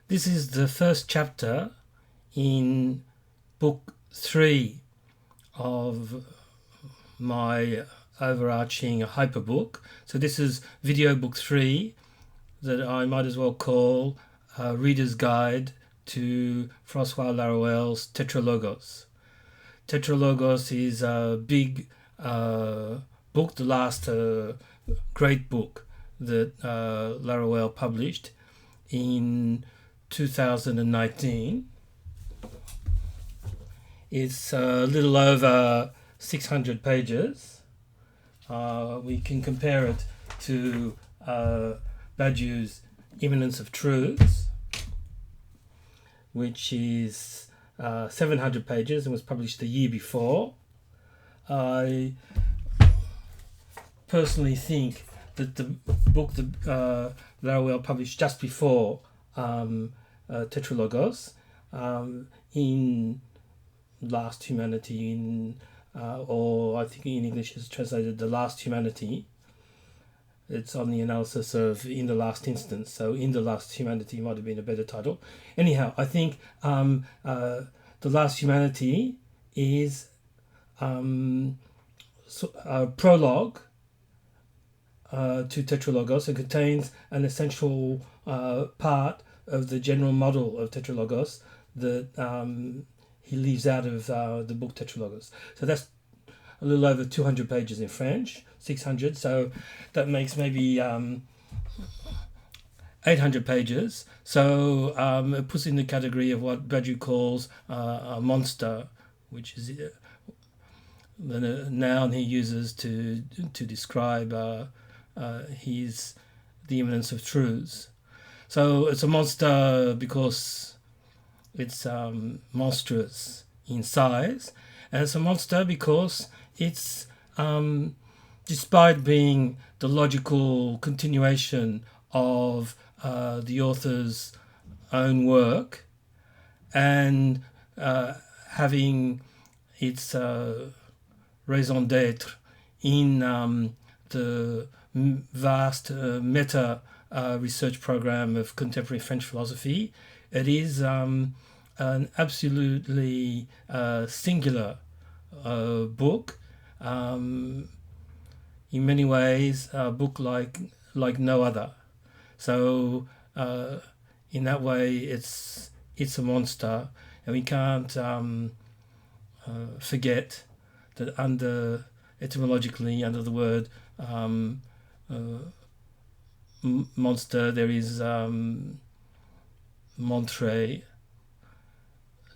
This is the first chapter in book 3 of my overarching hyperbook. So this is video book 3 that I might as well call a Reader's Guide to François Laruelle's TETRALOGOS. TETRALOGOS is a big book, the last great book that Laruelle published in 2019. It's a little over 600 pages. We can compare it to Badiou's Immanence of Truths, which is 700 pages and was published the year before. I personally think that the book that Laruelle published just before TETRALOGOS, in Last Humanity, or I think in English it's translated The Last Humanity. It's on the analysis of In the Last Instance, so In the Last Humanity might have been a better title. Anyhow, I think The Last Humanity is a prologue to TETRALOGOS. It contains an essential part of the general model of TETRALOGOS that he leaves out of the book TETRALOGOS. So that's a little over 200 pages in French, 600, so that makes maybe 800 pages. So it puts in the category of what Badiou calls a monster, which is the noun he uses to describe the immanence of truths. So it's a monster because it's monstrous in size, and it's a monster because it's, despite being the logical continuation of the author's own work and having its raison d'être in the vast meta research program of contemporary French philosophy, it is an absolutely singular book. In many ways, a book like no other. So in that way, it's a monster, and we can't forget that etymologically under the word monster there is montrer,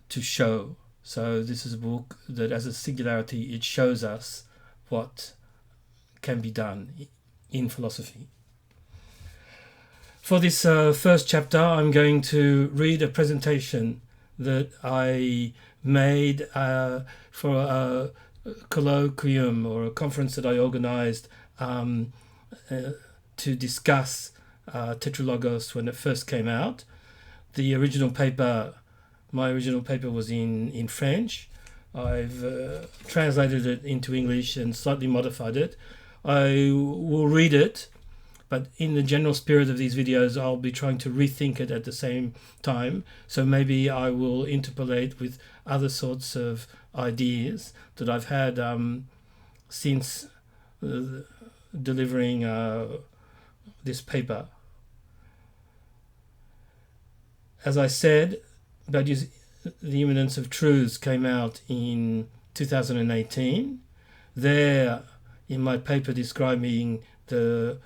to show. So this is a book that, as a singularity, it shows us what can be done in philosophy. For this first chapter, I'm going to read a presentation that I made for a colloquium or a conference that I organized to discuss TETRALOGOS when it first came out. My original paper was in French. I've translated it into English and slightly modified it. I will read it, but in the general spirit of these videos, I'll be trying to rethink it at the same time. So maybe I will interpolate with other sorts of ideas that I've had since delivering this paper. As I said, Badiou's The Immanence of Truths came out in 2018. There, in my paper describing the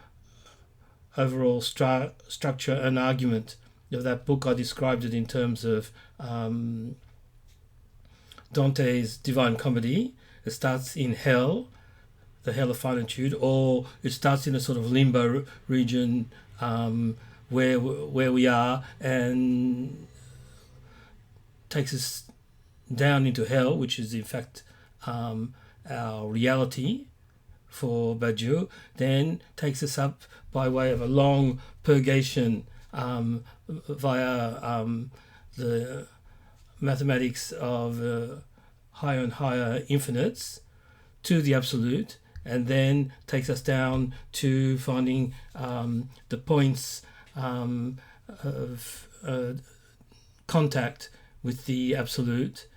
overall structure and argument of that book, I described it in terms of Dantes' Divine Comedy. It starts in hell, the hell of finitude, or it starts in a sort of limbo region where we are, and takes us down into hell, which is in fact our reality for Badiou, then takes us up by way of a long purgation via the mathematics of higher and higher infinites to the absolute, and then takes us down to finding the points of contact with the absolute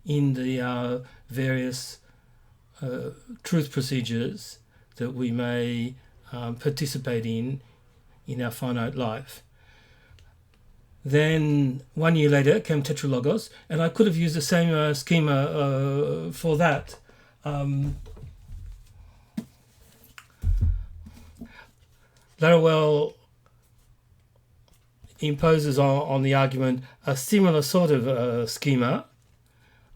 in the various truth procedures that we may participate in our finite life. Then 1 year later came TETRALOGOS, and I could have used the same schema for that. Laruelle imposes on the argument a similar sort of schema,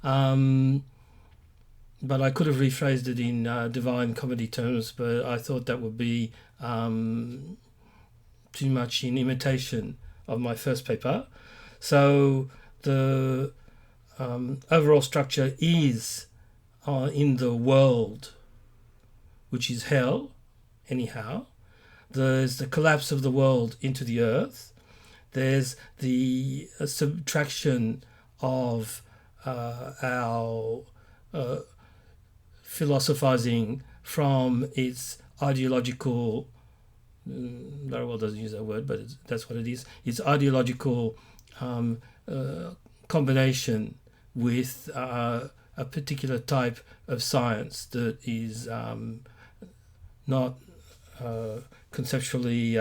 but I could have rephrased it in divine comedy terms, but I thought that would be too much in imitation of my first paper. So the overall structure is in the world, which is hell, anyhow. There's the collapse of the world into the earth. There's the subtraction of our philosophizing from its ideological, Laruelle doesn't use that word, but that's what it is, its ideological combination with a particular type of science that is not conceptually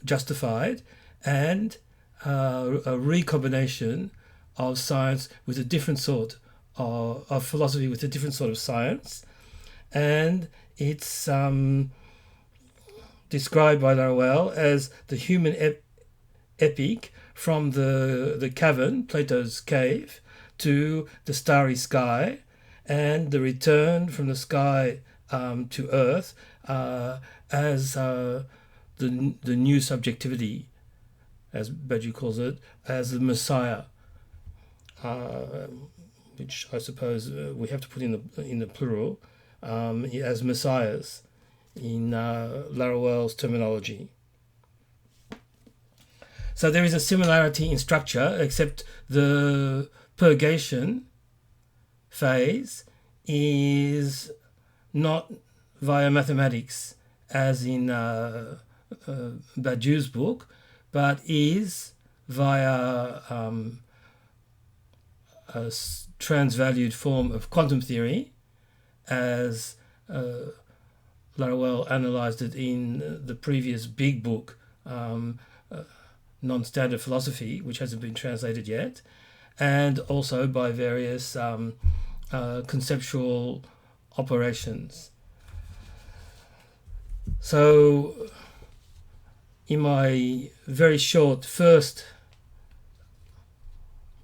justified, and a recombination of science with a different sort of philosophy with a different sort of science. And it's described by Laruelle as the human epic from the cavern, Plato's cave, to the starry sky, and the return from the sky to earth as the new subjectivity, as Badiou calls it, as the Messiah, which I suppose we have to put in the plural, as messiahs in Laruelle's terminology. So there is a similarity in structure, except the purgation phase is not via mathematics, as in Badiou's book, but is via a transvalued form of quantum theory, as Laruelle analysed it in the previous big book, Non-Standard Philosophy, which hasn't been translated yet, and also by various conceptual operations. So in my very short first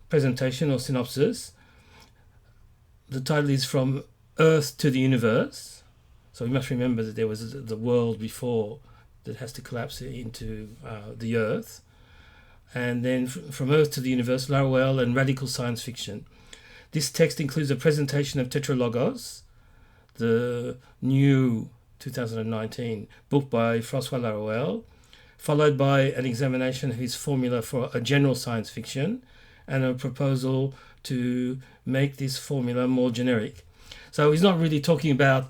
presentation or synopsis, the title is From Earth to the Universe. So we must remember that there was the world before that has to collapse into the Earth. And then From Earth to the Universe, Laruelle and Radical Science Fiction. This text includes a presentation of TETRALOGOS, the new 2019 book by François Laruelle, followed by an examination of his formula for a general science fiction and a proposal to make this formula more generic. So he's not really talking about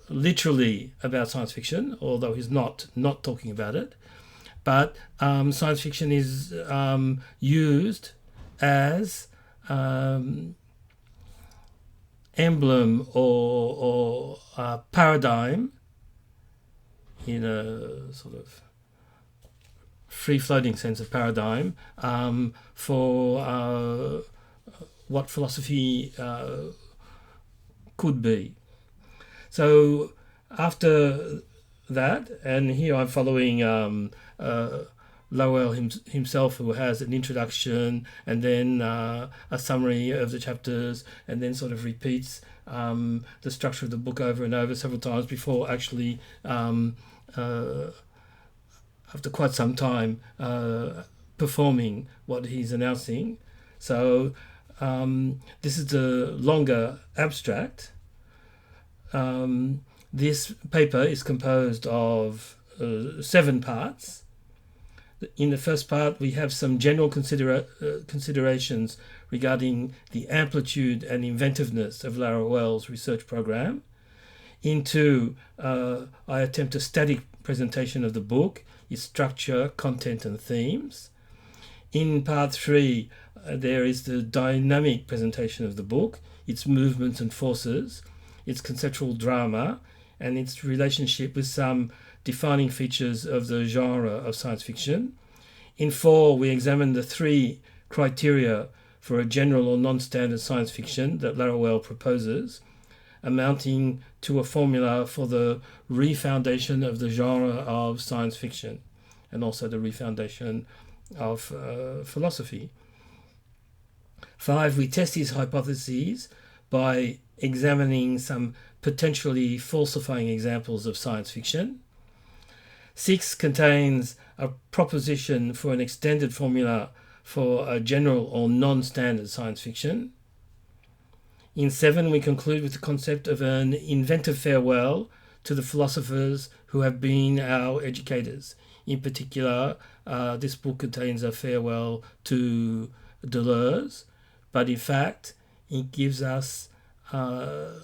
literally about science fiction, although he's not talking about it. But science fiction is used as emblem or paradigm, in a sort of free-floating sense of paradigm, for what philosophy could be. So after that, and here I'm following Laruelle himself, who has an introduction and then a summary of the chapters, and then sort of repeats the structure of the book over and over several times before actually, after quite some time, performing what he's announcing. So this is the longer abstract. This paper is composed of 7 parts. In the first part, we have some general considerations regarding the amplitude and inventiveness of Laruelle's research program. In 2, I attempt a static presentation of the book, its structure, content, and themes. In part 3, there is the dynamic presentation of the book, its movements and forces, its conceptual drama, and its relationship with some defining features of the genre of science fiction. In 4, we examine the 3 criteria for a general or non-standard science fiction that Laruelle proposes, amounting to a formula for the refoundation of the genre of science fiction, and also the refoundation of philosophy. 5, we test his hypotheses by examining some potentially falsifying examples of science fiction. 6 contains a proposition for an extended formula for a general or non-standard science fiction. In 7, we conclude with the concept of an inventive farewell to the philosophers who have been our educators. In particular, this book contains a farewell to Deleuze, but in fact, it gives us a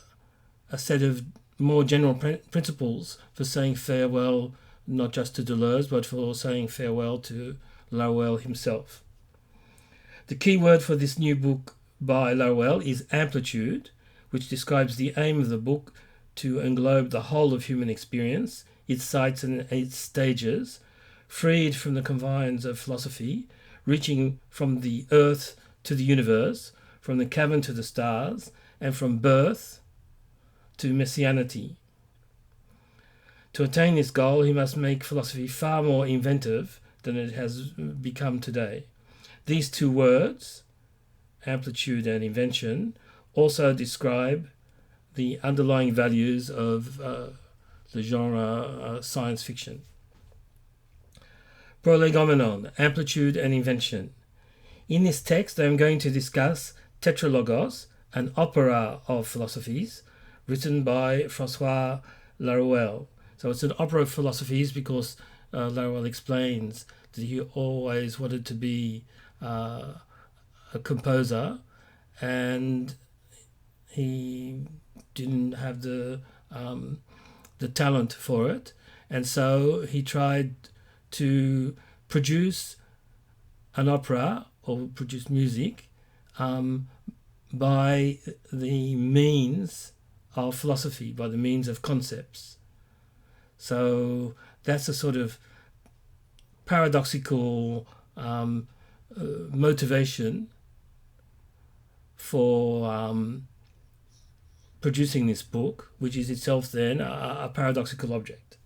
set of more general principles for saying farewell not just to Deleuze, but for saying farewell to Laruelle himself. The key word for this new book by Laruelle is amplitude, which describes the aim of the book to englobe the whole of human experience, its sites and its stages, freed from the confines of philosophy, reaching from the earth to the universe, from the cavern to the stars, and from birth to messianity. To attain this goal, he must make philosophy far more inventive than it has become today. These two words, amplitude and invention, also describe the underlying values of the genre science fiction. Prolegomenon, amplitude and invention. In this text, I am going to discuss TETRALOGOS, an opera of philosophies, written by François Laruelle. So it's an opera of philosophies because Laruelle explains that he always wanted to be a composer, and he didn't have the talent for it, and so he tried to produce an opera or produce music by the means of philosophy, by the means of concepts. So that's a sort of paradoxical motivation for producing this book, which is itself then a paradoxical object.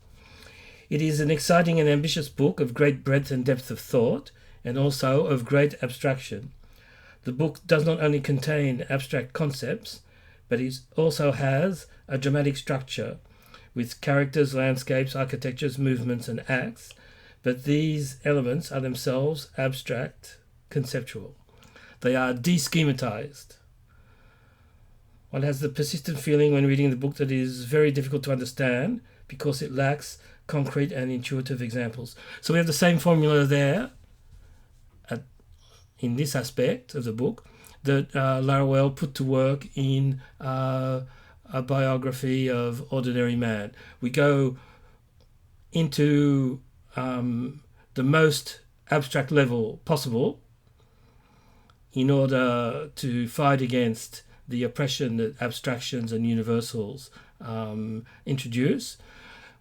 It is an exciting and ambitious book of great breadth and depth of thought, and also of great abstraction. The book does not only contain abstract concepts, but it also has a dramatic structure, with characters, landscapes, architectures, movements, and acts, but these elements are themselves abstract, conceptual. They are de-schematized. One has the persistent feeling when reading the book that it is very difficult to understand because it lacks concrete and intuitive examples. So we have the same formula there in this aspect of the book that Laruelle put to work in a biography of Ordinary Man. We go into the most abstract level possible in order to fight against the oppression that abstractions and universals introduce.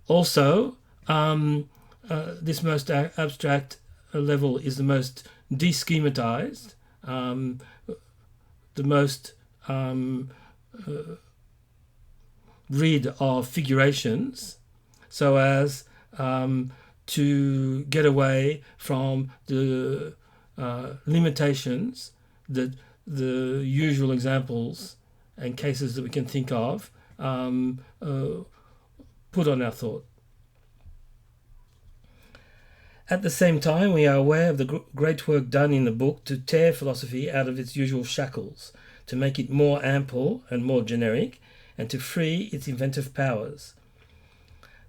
Also, this most abstract level is the most de-schematized, the most rid of figurations, so as to get away from the limitations that the usual examples and cases that we can think of put on our thought. At the same time, we are aware of the great work done in the book to tear philosophy out of its usual shackles, to make it more ample and more generic, and to free its inventive powers.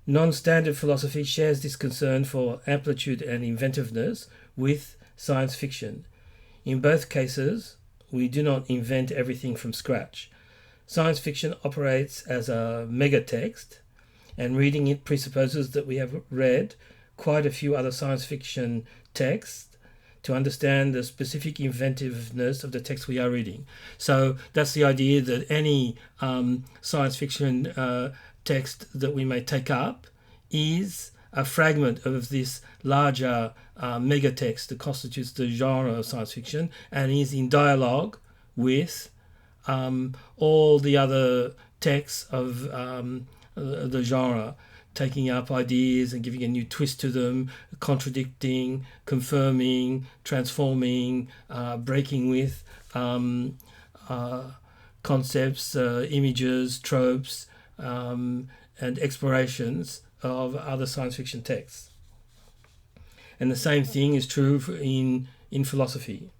Non-standard philosophy shares this concern for amplitude and inventiveness with science fiction. In both cases, we do not invent everything from scratch. Science fiction operates as a megatext, and reading it presupposes that we have read quite a few other science fiction texts to understand the specific inventiveness of the text we are reading. So that's the idea that any science fiction text that we may take up is a fragment of this larger mega text that constitutes the genre of science fiction and is in dialogue with all the other texts of the genre, taking up ideas and giving a new twist to them, contradicting, confirming, transforming, breaking with concepts, images, tropes, and explorations of other science fiction texts. And the same thing is true in philosophy.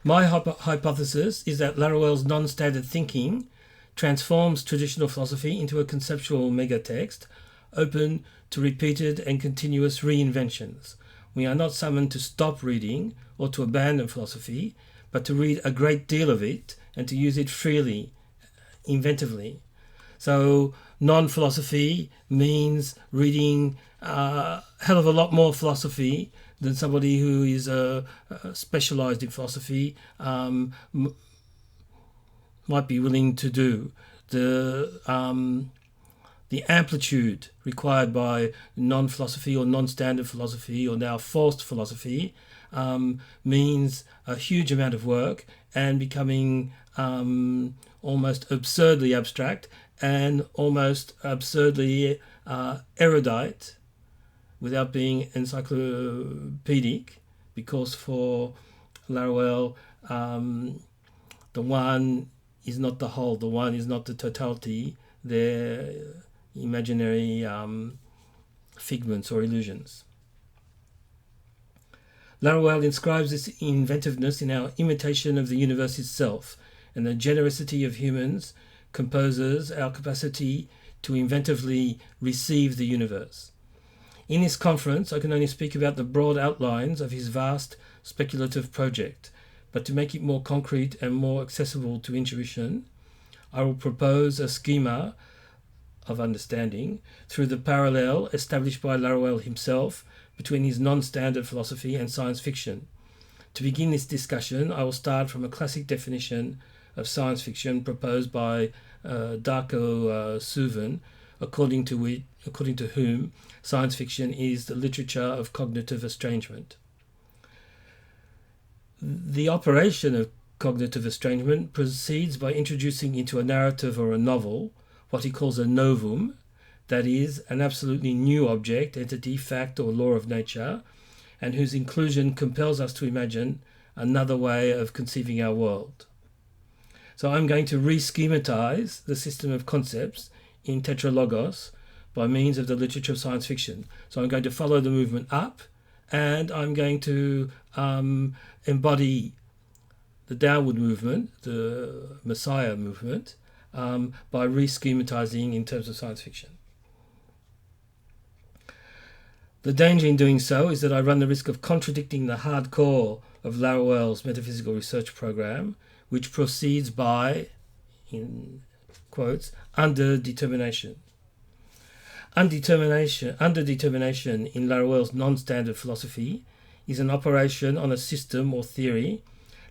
My hypothesis is that Laruelle's non-standard thinking transforms traditional philosophy into a conceptual megatext, open to repeated and continuous reinventions. We are not summoned to stop reading or to abandon philosophy, but to read a great deal of it and to use it freely, inventively. So non-philosophy means reading a hell of a lot more philosophy than somebody who is specialized in philosophy might be willing to do. The amplitude required by non-philosophy or non-standard philosophy or now forced philosophy means a huge amount of work and becoming almost absurdly abstract and almost absurdly erudite without being encyclopedic, because for Laruelle, the one is not the whole, the one is not the totality, they're imaginary figments or illusions. Laruelle inscribes this inventiveness in our imitation of the universe itself, and the generosity of humans composes our capacity to inventively receive the universe. In this conference, I can only speak about the broad outlines of his vast speculative project, but to make it more concrete and more accessible to intuition, I will propose a schema of understanding through the parallel established by Laruelle himself between his non-standard philosophy and science fiction. To begin this discussion, I will start from a classic definition of science fiction proposed by Darko Suvin, according to whom science fiction is the literature of cognitive estrangement. The operation of cognitive estrangement proceeds by introducing into a narrative or a novel what he calls a novum, that is, an absolutely new object, entity, fact, or law of nature, and whose inclusion compels us to imagine another way of conceiving our world. So I'm going to re-schematize the system of concepts in TETRALOGOS by means of the literature of science fiction. So I'm going to follow the movement up, and I'm going to embody the downward movement, the Messiah movement, by re-schematizing in terms of science fiction. The danger in doing so is that I run the risk of contradicting the hardcore of Laruelle's metaphysical research program, which proceeds by, in quotes, underdetermination. Underdetermination in Laruelle's non-standard philosophy is an operation on a system or theory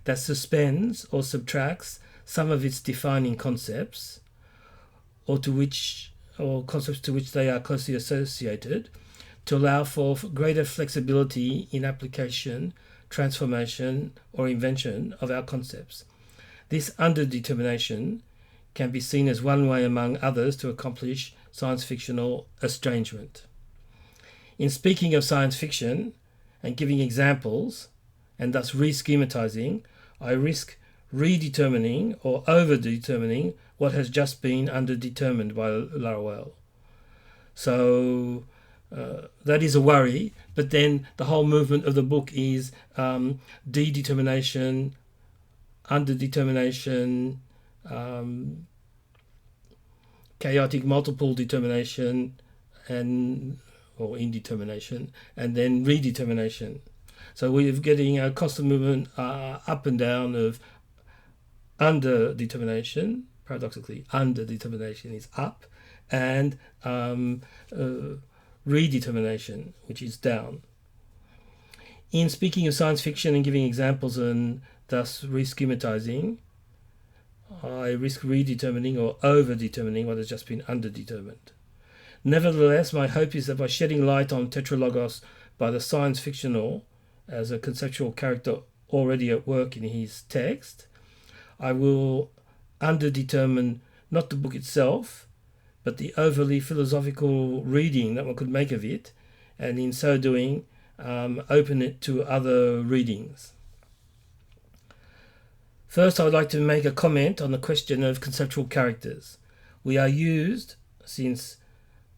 that suspends or subtracts some of its defining concepts, or concepts to which they are closely associated, to allow for greater flexibility in application, transformation, or invention of our concepts. This underdetermination can be seen as one way among others to accomplish science fictional estrangement. In speaking of science fiction and giving examples, and thus re-schematizing, I risk redetermining or over-determining what has just been underdetermined by Laruelle. So that is a worry, but then the whole movement of the book is dedetermination, underdetermination, chaotic multiple determination, or indetermination, and then redetermination. So we're getting a constant movement up and down of underdetermination. Paradoxically, underdetermination is up, and redetermination, which is down. In speaking of science fiction and giving examples and thus re-schematizing, I risk redetermining or over-determining what has just been underdetermined. Nevertheless, my hope is that by shedding light on tetralogos by the science fictional as a conceptual character already at work in his text, I will underdetermine not the book itself, but the overly philosophical reading that one could make of it, and in so doing, open it to other readings. First, I would like to make a comment on the question of conceptual characters. We are used, since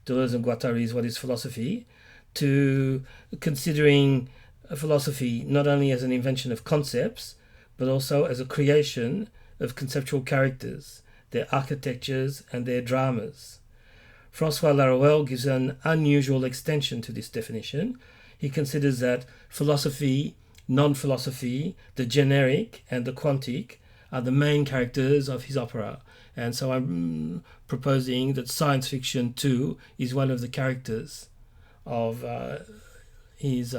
Deleuze and Guattari's What is Philosophy, to considering philosophy not only as an invention of concepts, but also as a creation of conceptual characters, their architectures and their dramas. François Laruelle gives an unusual extension to this definition. He considers that philosophy, non-philosophy, the generic and the quantic are the main characters of his opera. And so I'm proposing that science fiction too is one of the characters of his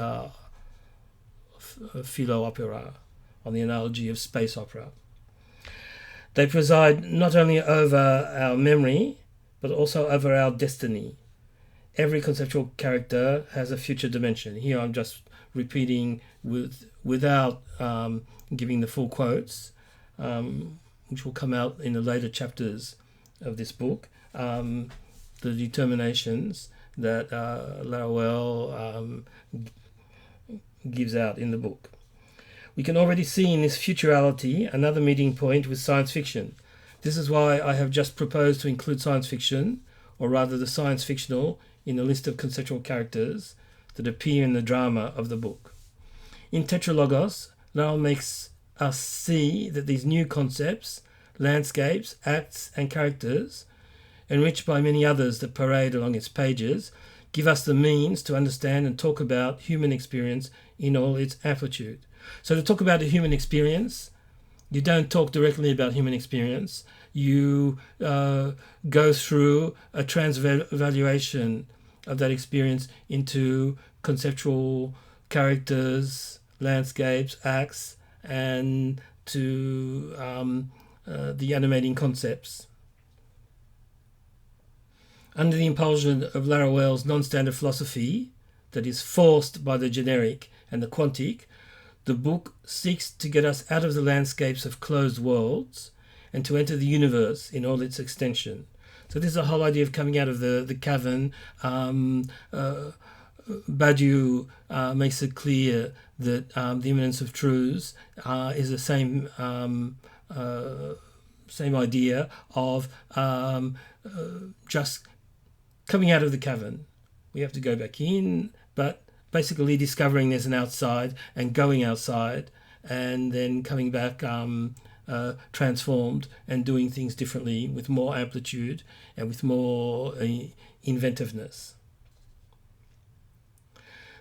philo opera, on the analogy of space opera. They preside not only over our memory, but also over our destiny. Every conceptual character has a future dimension. Here I'm just repeating without giving the full quotes, which will come out in the later chapters of this book, the determinations that Laruelle gives out in the book. We can already see in this futurality another meeting point with science fiction. This is why I have just proposed to include science fiction, or rather the science fictional, in the list of conceptual characters that appear in the drama of the book. In Tetralogos, Laruelle makes us see that these new concepts, landscapes, acts and characters, enriched by many others that parade along its pages, give us the means to understand and talk about human experience in all its amplitude. So to talk about the human experience, you don't talk directly about human experience. You go through a transvaluation of that experience into conceptual characters, landscapes, acts, and to the animating concepts. Under the impulsion of Laruelle's non-standard philosophy, that is forced by the generic and the quantic, the book seeks to get us out of the landscapes of closed worlds and to enter the universe in all its extension. So this is the whole idea of coming out of the cavern. Badiou makes it clear that the immanence of truths is the same idea of just coming out of the cavern. We have to go back in, but basically discovering there's an outside and going outside and then coming back transformed and doing things differently with more amplitude and with more inventiveness.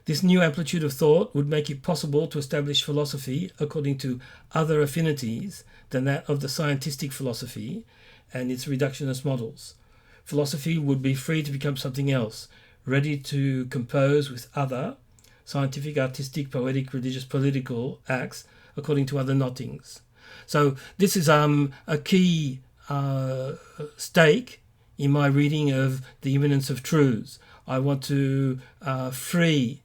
This new amplitude of thought would make it possible to establish philosophy according to other affinities than that of the scientific philosophy and its reductionist models. Philosophy would be free to become something else, ready to compose with other scientific, artistic, poetic, religious, political acts according to other nottings. So this is a key stake in my reading of the immanence of truths. I want to free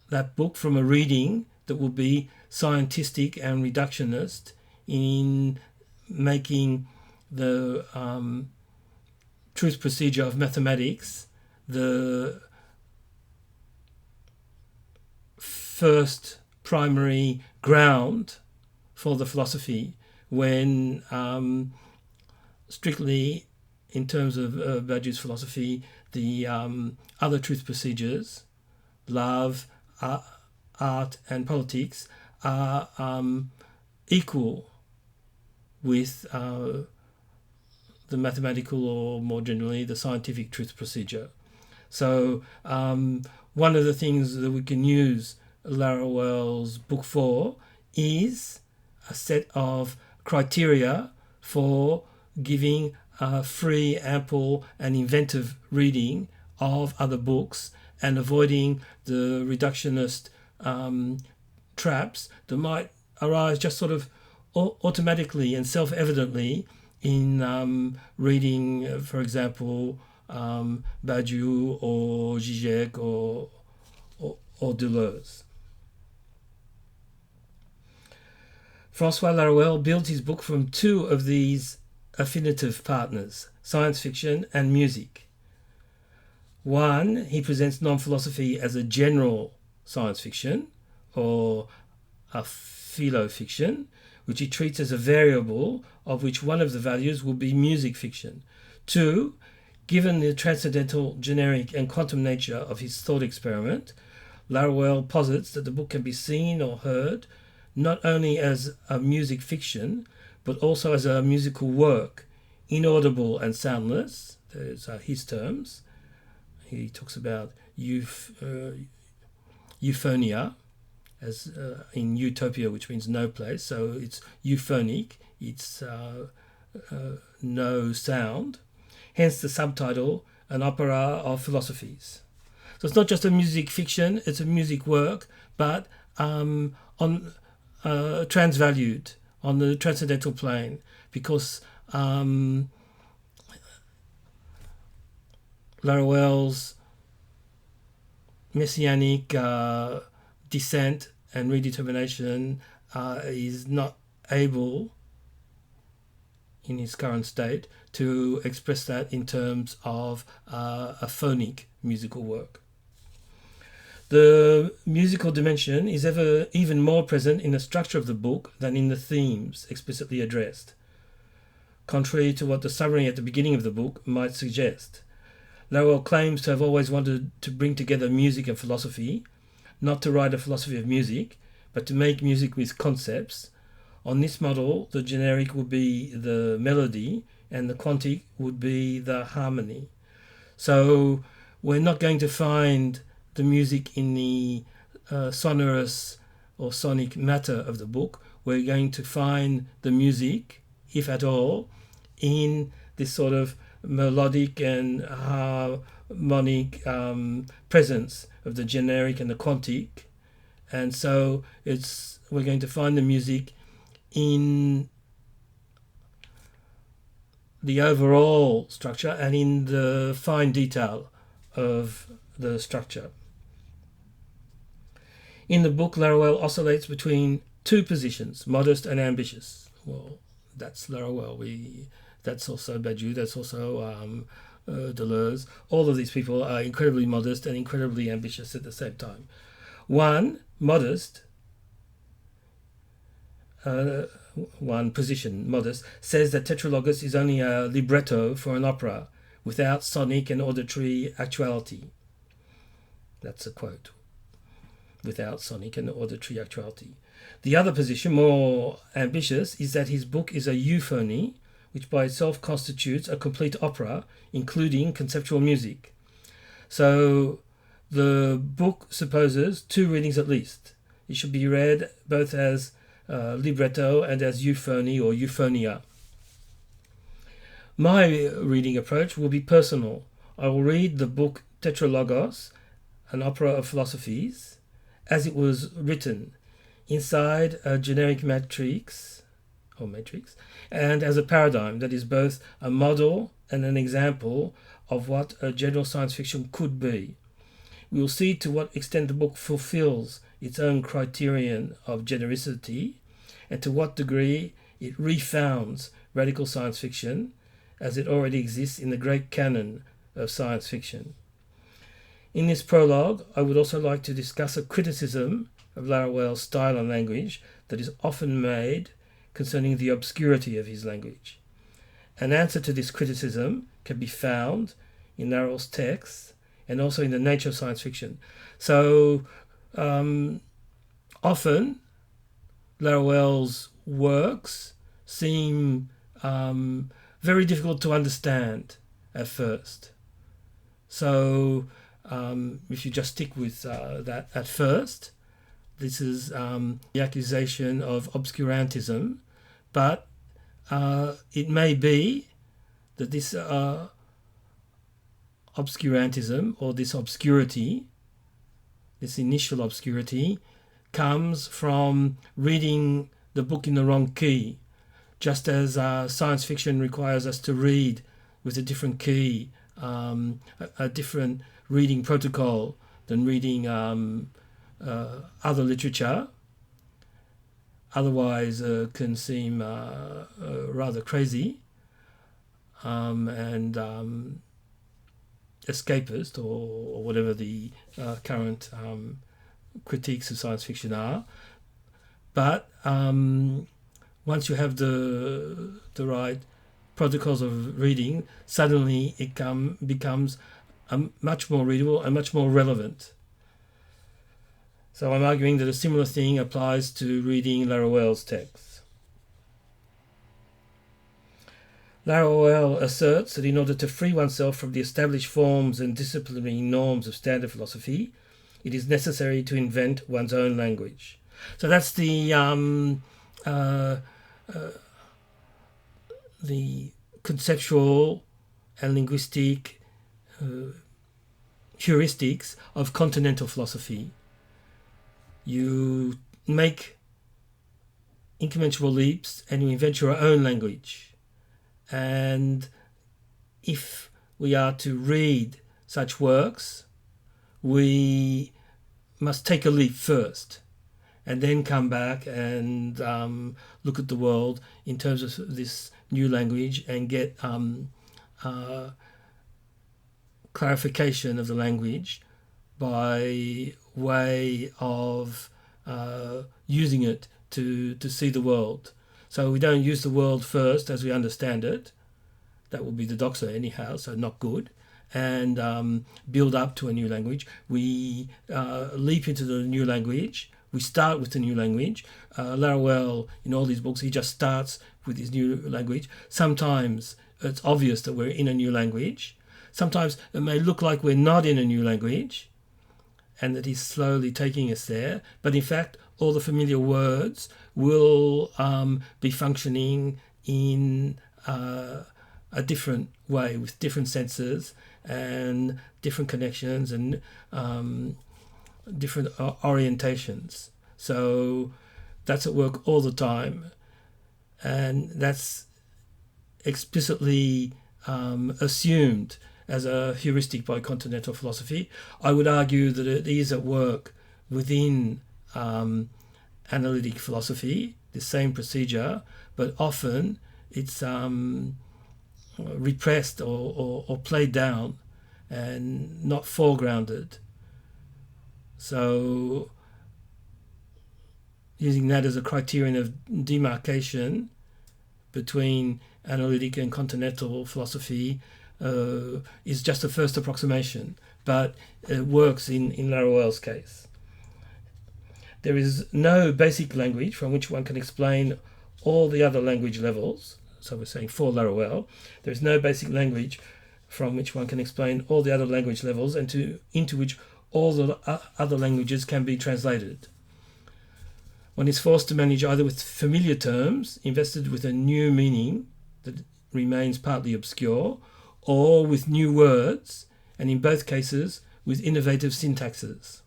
that book from a reading that will be scientific and reductionist in making the truth procedure of mathematics the first primary ground for the philosophy, when strictly in terms of Badiou's philosophy, the other truth procedures, love, art and politics, are equal with the mathematical, or more generally the scientific truth procedure. So one of the things that we can use Laruelle's book for is a set of criteria for giving a free, ample and inventive reading of other books and avoiding the reductionist traps that might arise just sort of automatically and self-evidently in reading, for example, Badiou or Zizek or Deleuze. François Laruelle builds his book from two of these affinitive partners, science fiction and music. One, he presents non-philosophy as a general science fiction, or a philo-fiction, which he treats as a variable of which one of the values will be music fiction. Two, given the transcendental, generic and quantum nature of his thought experiment, Laruelle posits that the book can be seen or heard not only as a music fiction, but also as a musical work, inaudible and soundless. Those are his terms. He talks about euphonia, as in utopia, which means no place. So it's euphonic, it's no sound. Hence the subtitle, An Opera of Philosophies. So it's not just a music fiction, it's a music work, but transvalued on the transcendental plane, because Laruelle's messianic descent and redetermination is not able, in his current state, to express that in terms of a phonic musical work. The musical dimension is even more present in the structure of the book than in the themes explicitly addressed, contrary to what the summary at the beginning of the book might suggest. Laruelle claims to have always wanted to bring together music and philosophy, not to write a philosophy of music, but to make music with concepts. On this model, the generic would be the melody and the quantic would be the harmony. So we're not going to find the music in the sonorous or sonic matter of the book. We're going to find the music, if at all, in this sort of melodic and harmonic presence of the generic and the quantic. And so we're going to find the music in the overall structure and in the fine detail of the structure. In the book, Laruelle oscillates between two positions, modest and ambitious. Well, that's Laruelle. That's also Badiou, that's also Deleuze. All of these people are incredibly modest and incredibly ambitious at the same time. One, modest, one position, modest, says that TETRALOGOS is only a libretto for an opera without sonic and auditory actuality. That's a quote. Without sonic and auditory actuality. The other position, more ambitious, is that his book is a euphony, which by itself constitutes a complete opera, including conceptual music. So the book supposes two readings at least. It should be read both as libretto and as euphony or euphonia. My reading approach will be personal. I will read the book TETRALOGOS, An Opera of Philosophies, as it was written, inside a generic matrix, and as a paradigm that is both a model and an example of what a general science fiction could be. We will see to what extent the book fulfills its own criterion of genericity, and to what degree it refounds radical science fiction as it already exists in the great canon of science fiction. In this prologue, I would also like to discuss a criticism of Laruelle's style and language that is often made concerning the obscurity of his language. An answer to this criticism can be found in Laruelle's texts and also in the nature of science fiction. So often Laruelle's works seem very difficult to understand at first. So if you just stick with that at first, this is the accusation of obscurantism, but it may be that this obscurantism, or this obscurity, this initial obscurity, comes from reading the book in the wrong key, just as science fiction requires us to read with a different key, a different reading protocol than reading other literature. Otherwise, can seem rather crazy and escapist, or whatever the current critiques of science fiction are. But once you have the right protocols of reading, suddenly it becomes much more readable and much more relevant. So I'm arguing that a similar thing applies to reading Laruelle's text. Laruelle asserts that in order to free oneself from the established forms and disciplinary norms of standard philosophy, it is necessary to invent one's own language. So that's the conceptual and linguistic heuristics of continental philosophy. You make incommensurable leaps and you invent your own language. And if we are to read such works, we must take a leap first and then come back and look at the world in terms of this new language and get clarification of the language by way of using it to see the world. So we don't use the world first as we understand it. That would be the doxa anyhow, so not good. And build up to a new language. We leap into the new language. We start with the new language. Laruelle, in all these books, he just starts with his new language. Sometimes it's obvious that we're in a new language. Sometimes it may look like we're not in a new language and that he's slowly taking us there. But in fact, all the familiar words will be functioning in a different way, with different senses and different connections and different orientations. So that's at work all the time, and that's explicitly assumed as a heuristic by continental philosophy. I would argue that it is at work within analytic philosophy, the same procedure, but often it's repressed or played down and not foregrounded. So using that as a criterion of demarcation between analytic and continental philosophy is just a first approximation, but it works in Laruelle's case. There is no basic language from which one can explain all the other language levels. So we're saying for Laruelle, there is no basic language from which one can explain all the other language levels and into which all the other languages can be translated. One is forced to manage either with familiar terms invested with a new meaning that remains partly obscure, or with new words, and in both cases with innovative syntaxes.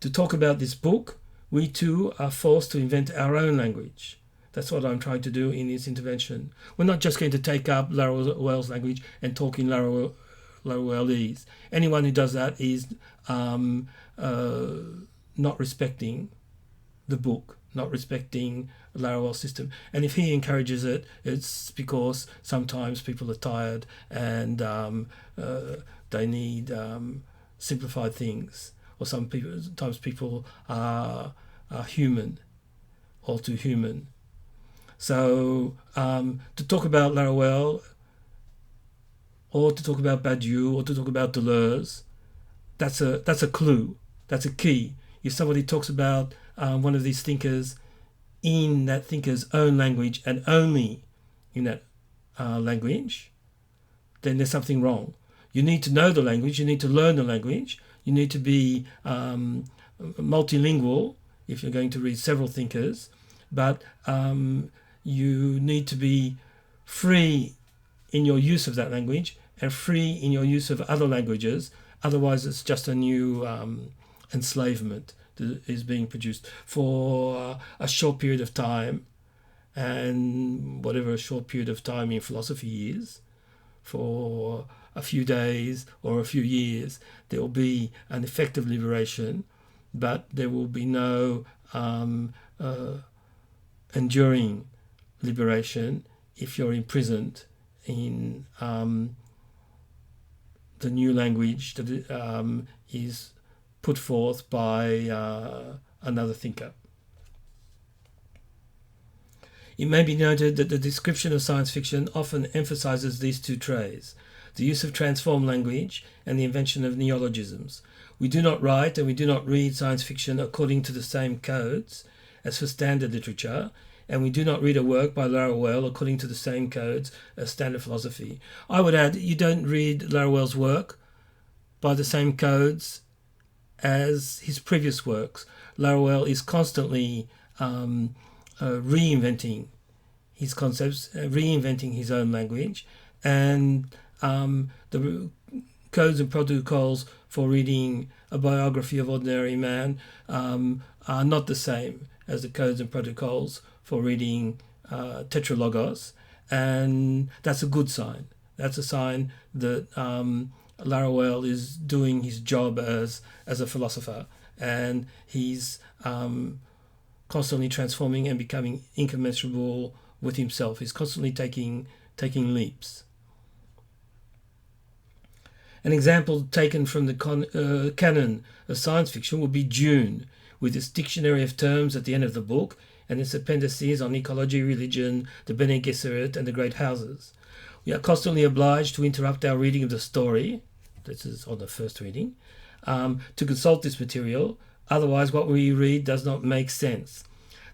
To talk about this book, we too are forced to invent our own language. That's what I'm trying to do in this intervention. We're not just going to take up Laruelle's language and talk in Laruellese. Anyone who does that is not respecting the book, not respecting Laruelle's system. And if he encourages it, it's because sometimes people are tired and they need simplified things. Or sometimes people are human, all too human. So to talk about Laruelle, or to talk about Badiou, or to talk about Deleuze, that's a clue, that's a key. If somebody talks about one of these thinkers in that thinker's own language and only in that language, then there's something wrong. You need to know the language, you need to learn the language, you need to be multilingual if you're going to read several thinkers, but you need to be free in your use of that language and free in your use of other languages. Otherwise, it's just a new enslavement that is being produced for a short period of time, and whatever a short period of time in philosophy is, for a few days or a few years, there will be an effective liberation, but there will be no enduring liberation if you're imprisoned in the new language that is put forth by another thinker. It may be noted that the description of science fiction often emphasizes these two traits, the use of transformed language and the invention of neologisms. We do not write and we do not read science fiction according to the same codes as for standard literature, and we do not read a work by Laruelle according to the same codes as standard philosophy. I would add, you don't read Laruelle's work by the same codes as his previous works. Laruelle is constantly reinventing his concepts, reinventing his own language, and the codes and protocols for reading a biography of ordinary man are not the same as the codes and protocols for reading TETRALOGOS, and that's a good sign. That's a sign that Laruelle is doing his job as a philosopher, and he's constantly transforming and becoming incommensurable with himself. He's constantly taking leaps. An example taken from the canon of science fiction would be Dune, with its dictionary of terms at the end of the book and its appendices on ecology, religion, the Bene Gesserit, and the great houses. We are constantly obliged to interrupt our reading of the story, this is on the first reading, to consult this material, otherwise what we read does not make sense.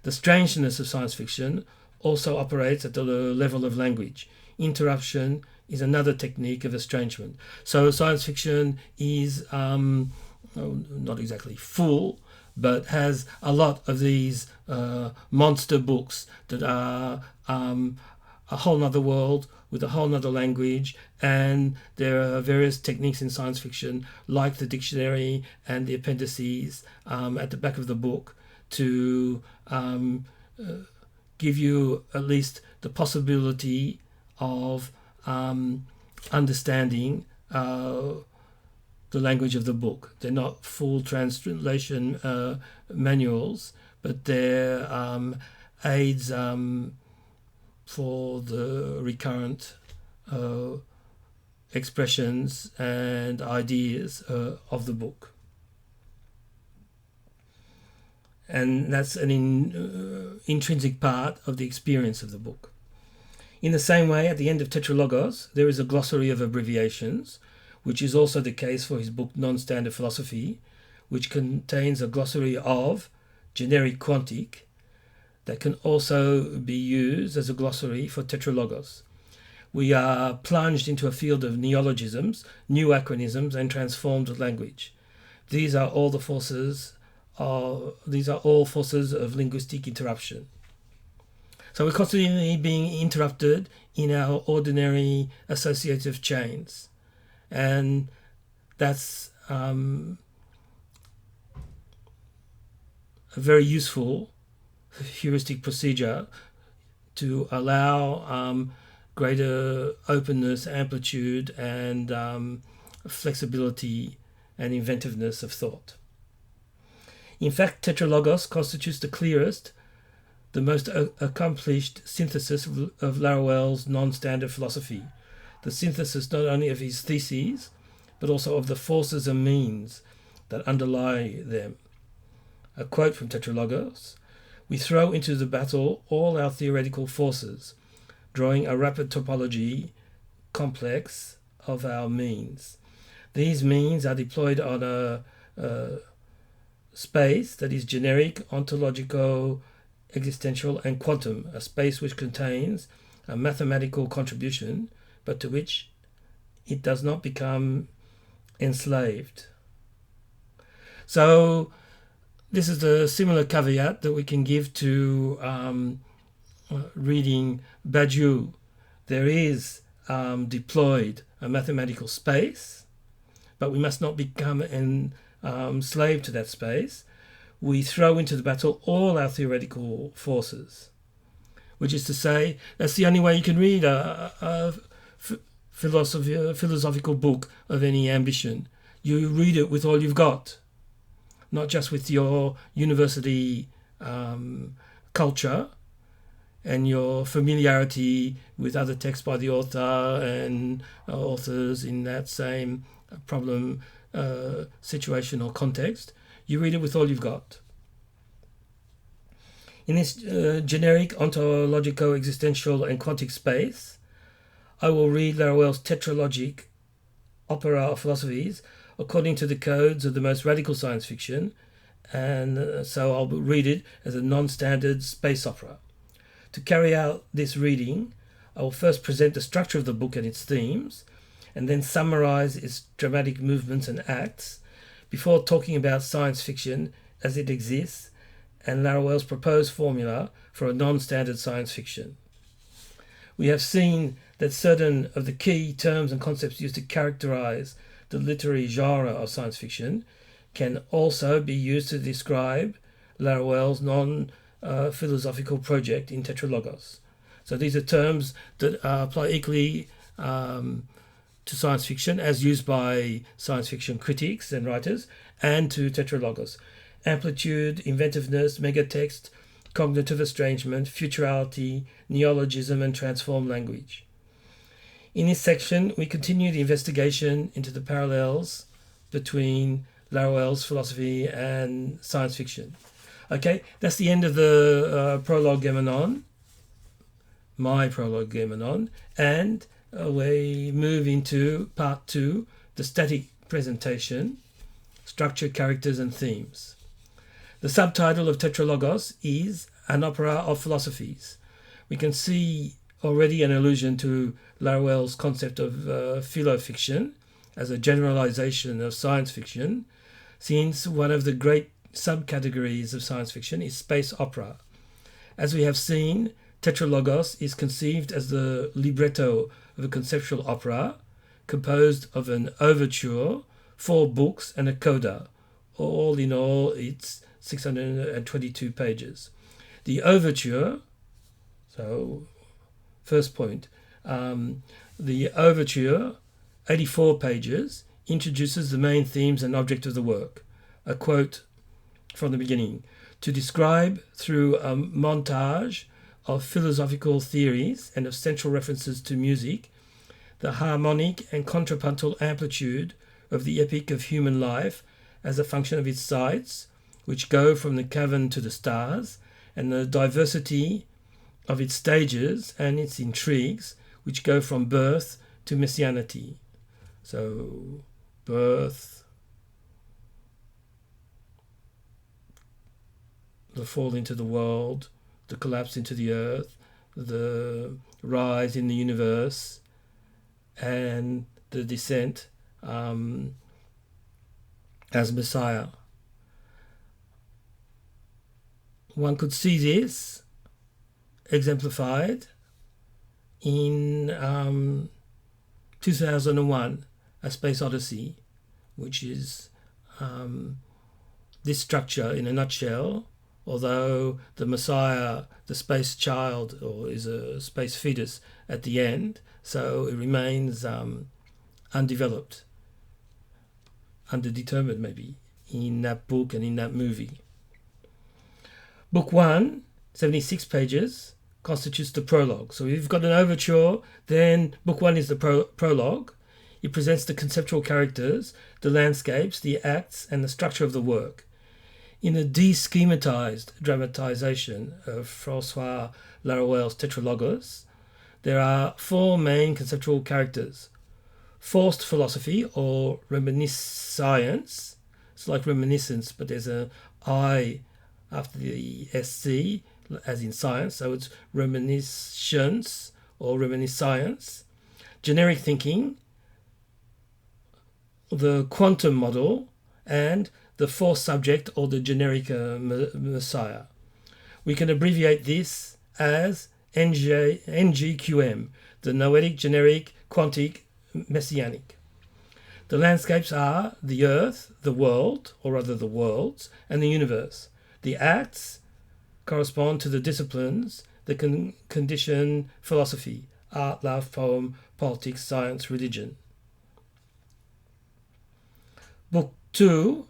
The strangeness of science fiction also operates at the level of language. Interruption is another technique of estrangement. So science fiction is not exactly full, but has a lot of these monster books that are a whole nother world with a whole nother language, and there are various techniques in science fiction like the dictionary and the appendices at the back of the book to give you at least the possibility of understanding the language of the book. They're not full translation manuals, but they're aids for the recurrent expressions and ideas of the book. And that's an intrinsic part of the experience of the book. In the same way, at the end of TETRALOGOS, there is a glossary of abbreviations, which is also the case for his book Non-Standard Philosophy, which contains a glossary of generic quantic that can also be used as a glossary for TETRALOGOS. We are plunged into a field of neologisms, new acronyms, and transformed language. These are all forces of linguistic interruption. So we're constantly being interrupted in our ordinary associative chains. And that's a very useful heuristic procedure to allow greater openness, amplitude, and flexibility and inventiveness of thought. In fact, TETRALOGOS constitutes the clearest, the most accomplished synthesis of Laruelle's non-standard philosophy. The synthesis not only of his theses, but also of the forces and means that underlie them. A quote from TETRALOGOS: "We throw into the battle all our theoretical forces, drawing a rapid topology complex of our means. These means are deployed on a space that is generic, ontological, existential, and quantum, a space which contains a mathematical contribution, but to which it does not become enslaved." So this is a similar caveat that we can give to reading Badiou. There is deployed a mathematical space, but we must not become an slave to that space. We throw into the battle all our theoretical forces, which is to say, that's the only way you can read a philosophical book of any ambition. You read it with all you've got, not just with your university culture and your familiarity with other texts by the author and authors in that same problem situation or context. You read it with all you've got. In this generic ontological, existential and quantic space, I will read Laruelle's tetralogic opera of philosophies according to the codes of the most radical science fiction, and so I'll read it as a non-standard space opera. To carry out this reading, I will first present the structure of the book and its themes, and then summarize its dramatic movements and acts, before talking about science fiction as it exists and Laruelle's proposed formula for a non-standard science fiction. We have seen that certain of the key terms and concepts used to characterize the literary genre of science fiction can also be used to describe Laruelle's non-philosophical project in TETRALOGOS. So these are terms that apply equally to science fiction as used by science fiction critics and writers, and to TETRALOGOS. Amplitude, inventiveness, megatext, cognitive estrangement, futurality, neologism, and transformed language. In this section, we continue the investigation into the parallels between Laruelle's philosophy and science fiction. Okay, that's the end of the Prologue Gamenon, my Prologue Gamenon, and we move into part 2, the static presentation, structure, characters, and themes. The subtitle of TETRALOGOS is An Opera of Philosophies. We can see already an allusion to Laruelle's concept of philofiction as a generalization of science fiction, since one of the great subcategories of science fiction is space opera. As we have seen, TETRALOGOS is conceived as the libretto of a conceptual opera composed of an overture, 4 books, and a coda. All in all, it's 622 pages. The overture, so first point, the overture, 84 pages, introduces the main themes and object of the work. A quote from the beginning: to describe through a montage of philosophical theories and of central references to music the harmonic and contrapuntal amplitude of the epic of human life as a function of its sites, which go from the cavern to the stars, and the diversity of its stages and its intrigues, which go from birth to messianity. So, birth, the fall into the world, the collapse into the earth, the rise in the universe, and the descent as Messiah. One could see this exemplified in 2001, A Space Odyssey, which is this structure in a nutshell, although the Messiah, the space child, or is a space fetus at the end, so it remains undeveloped, underdetermined maybe, in that book and in that movie. Book 1, 76 pages, constitutes the prologue. So we've got an overture, then book 1 is the prologue. It presents the conceptual characters, the landscapes, the acts, and the structure of the work. In a de-schematized dramatization of François Laruelle's TETRALOGOS, there are 4 main conceptual characters. Forced philosophy, or reminiscence. It's like reminiscence, but there's an I after the SC, as in science, so it's reminiscence or reminiscence. Generic thinking, the quantum model, and the force subject, or the generic messiah. We can abbreviate this as NGQM, the noetic, generic, quantic messianic. The landscapes are the earth, the world, or rather the worlds, and the universe. The acts correspond to the disciplines that can condition philosophy: art, love, poem, politics, science, religion. Book 2,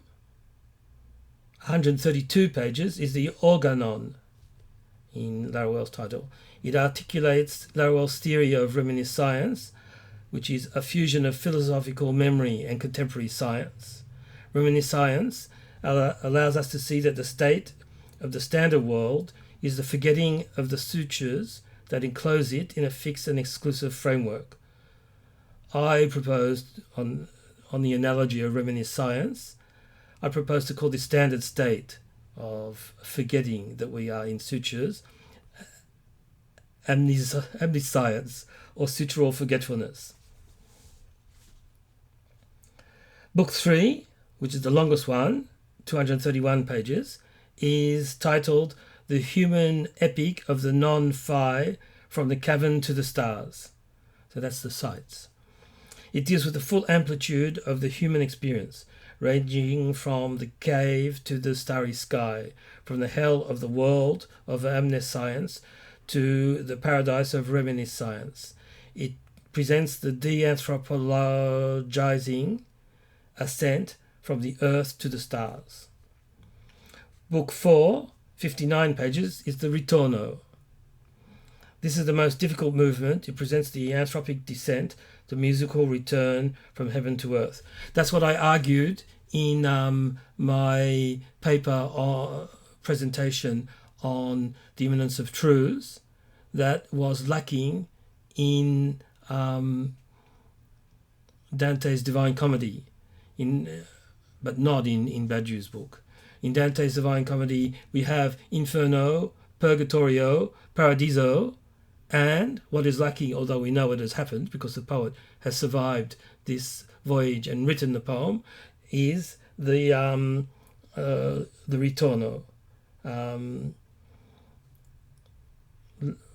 132 pages, is the organon in Laruelle's title. It articulates Laruelle's theory of reminiscent science, which is a fusion of philosophical memory and contemporary science. Reminiscent science allows us to see that the state of the standard world is the forgetting of the sutures that enclose it in a fixed and exclusive framework. I proposed, on the analogy of reminiscent science, I propose to call this standard state of forgetting that we are in sutures amnescience, or sutural forgetfulness. Book 3, which is the longest one, 231 pages, is titled The Human Epic of the Non-Phi from the Cavern to the Stars. So that's the sights. It deals with the full amplitude of the human experience, ranging from the cave to the starry sky, from the hell of the world of amnescience to the paradise of reminiscent science. It presents the de-anthropologizing ascent from the earth to the stars. Book 4, 59 pages, is the Ritorno. This is the most difficult movement. It presents the anthropic descent, the musical return from heaven to earth. That's what I argued in my paper or presentation on the immanence of truths that was lacking in Dante's Divine Comedy, but not in Badiou's book. In Dante's Divine Comedy, we have Inferno, Purgatorio, Paradiso, and what is lacking, although we know it has happened because the poet has survived this voyage and written the poem, is the Ritorno.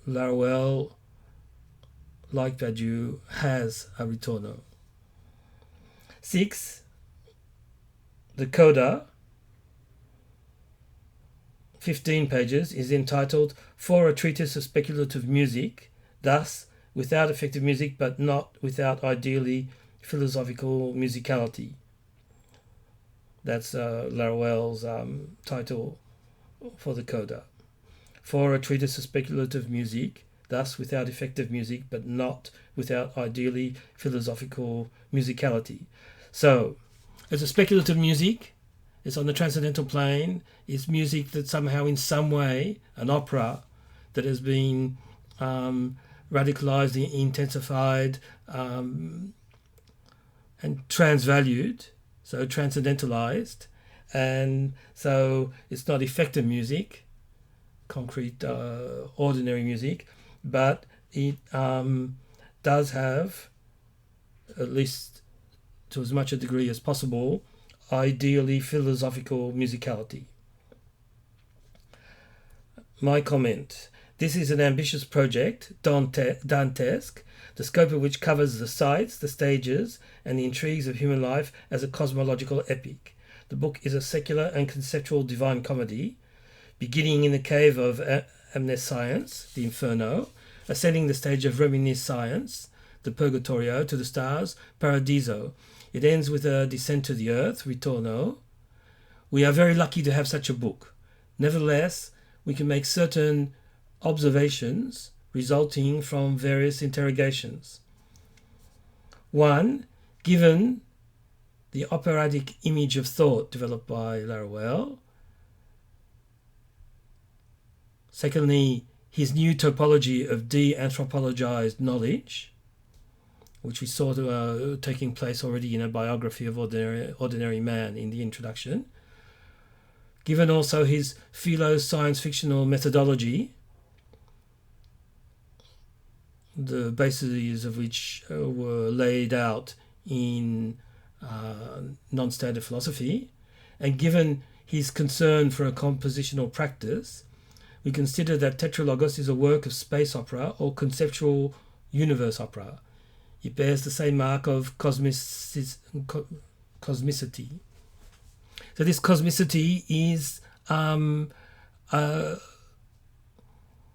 Laruelle, like Badiou, has a Ritorno. 6, the Coda, 15 pages, is entitled For a Treatise of Speculative Music, thus without effective music but not without ideally philosophical musicality. That's Laruelle's title for the Coda. For a treatise of speculative music, thus without effective music, but not without ideally philosophical musicality. So, it's a speculative music, it's on the transcendental plane, it's music that somehow in some way, an opera that has been radicalized, intensified, and transvalued, so transcendentalized, and so it's not effective music, concrete, ordinary music, but it does have, at least to as much a degree as possible, ideally philosophical musicality. My comment: this is an ambitious project, Dantesque, the scope of which covers the sights, the stages, and the intrigues of human life as a cosmological epic. The book is a secular and conceptual divine comedy, beginning in the cave of amnescience, the Inferno, ascending the stage of reminiscent science, the Purgatorio, to the stars, Paradiso. It ends with a descent to the earth, Ritorno. We are very lucky to have such a book. Nevertheless, we can make certain observations resulting from various interrogations. 1. Given the operatic image of thought developed by Laruelle. Secondly, his new topology of de-anthropologized knowledge, which we saw taking place already in a biography of Ordinary Man in the introduction. Given also his philo-science fictional methodology, the bases of which were laid out in non-standard philosophy, and given his concern for a compositional practice, we consider that TETRALOGOS is a work of space opera or conceptual universe opera. It bears the same mark of cosmicity. So this cosmicity is a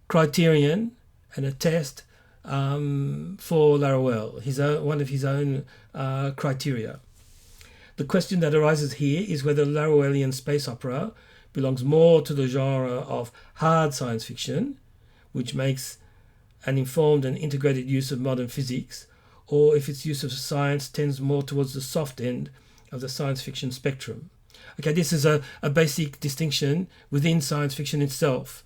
criterion and a test for Laruelle, one of his own criteria. The question that arises here is whether Laruellian space opera belongs more to the genre of hard science fiction, which makes an informed and integrated use of modern physics, or if its use of science tends more towards the soft end of the science fiction spectrum. Okay, this is a basic distinction within science fiction itself.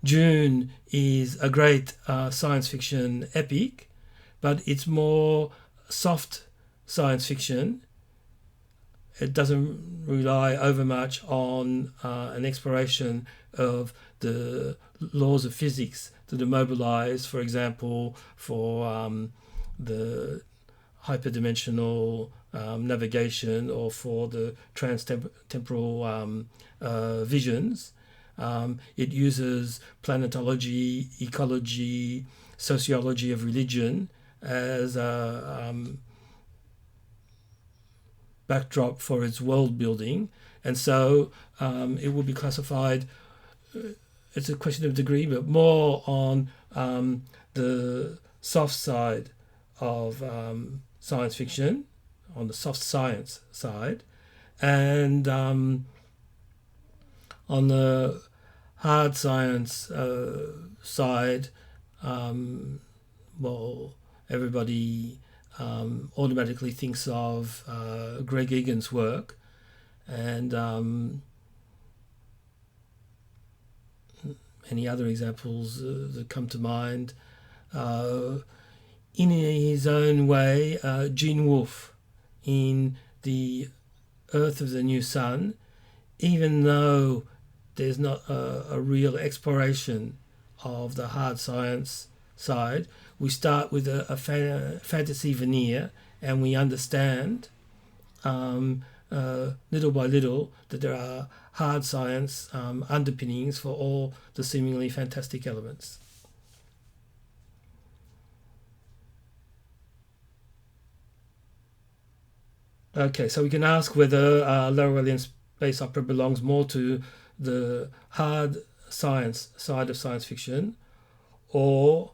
Dune is a great science fiction epic, but it's more soft science fiction. It doesn't rely overmuch on an exploration of the laws of physics that are mobilized, for example, for the hyperdimensional navigation or for the trans-temporal visions. It uses planetology, ecology, sociology of religion as a backdrop for its world building, and so it will be classified, it's a question of degree, but more on the soft side of science fiction, on the soft science side, and on the hard science side, well, everybody automatically thinks of Greg Egan's work, and any other examples that come to mind. In his own way, Gene Wolfe in The Earth of the New Sun, even though there's not a real exploration of the hard science side, we start with a fantasy veneer, and we understand little by little that there are hard science underpinnings for all the seemingly fantastic elements. Okay, so we can ask whether Laruellian space opera belongs more to the hard science side of science fiction, or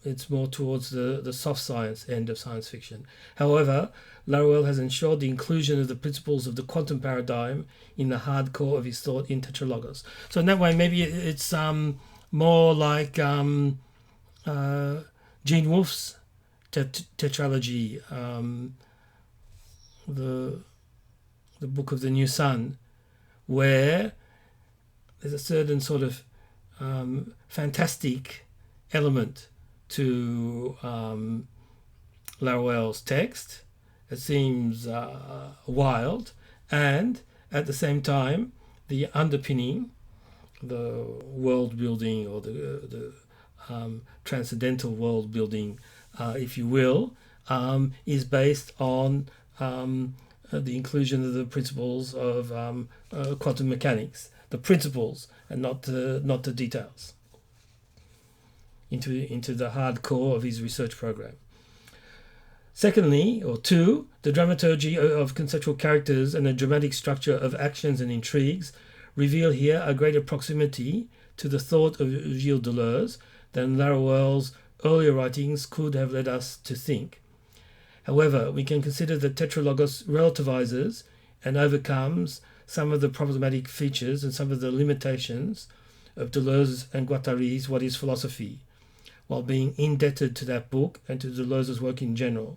it's more towards the soft science end of science fiction. However, Laruelle has ensured the inclusion of the principles of the quantum paradigm in the hardcore of his thought in TETRALOGOS. So in that way, maybe it's more like Gene Wolfe's tetralogy, the Book of the New Sun, where there's a certain sort of fantastic element to Laruelle's text. It seems wild, and at the same time, the underpinning, the world building, or the transcendental world building, if you will, is based on the inclusion of the principles of quantum mechanics, the principles, and not the details, into the hardcore of his research program. Secondly, or two, the dramaturgy of conceptual characters and the dramatic structure of actions and intrigues reveal here a greater proximity to the thought of Gilles Deleuze than Laruelle's earlier writings could have led us to think. However, we can consider that TETRALOGOS relativizes and overcomes some of the problematic features and some of the limitations of Deleuze and Guattari's What is Philosophy, while being indebted to that book and to Deleuze's work in general.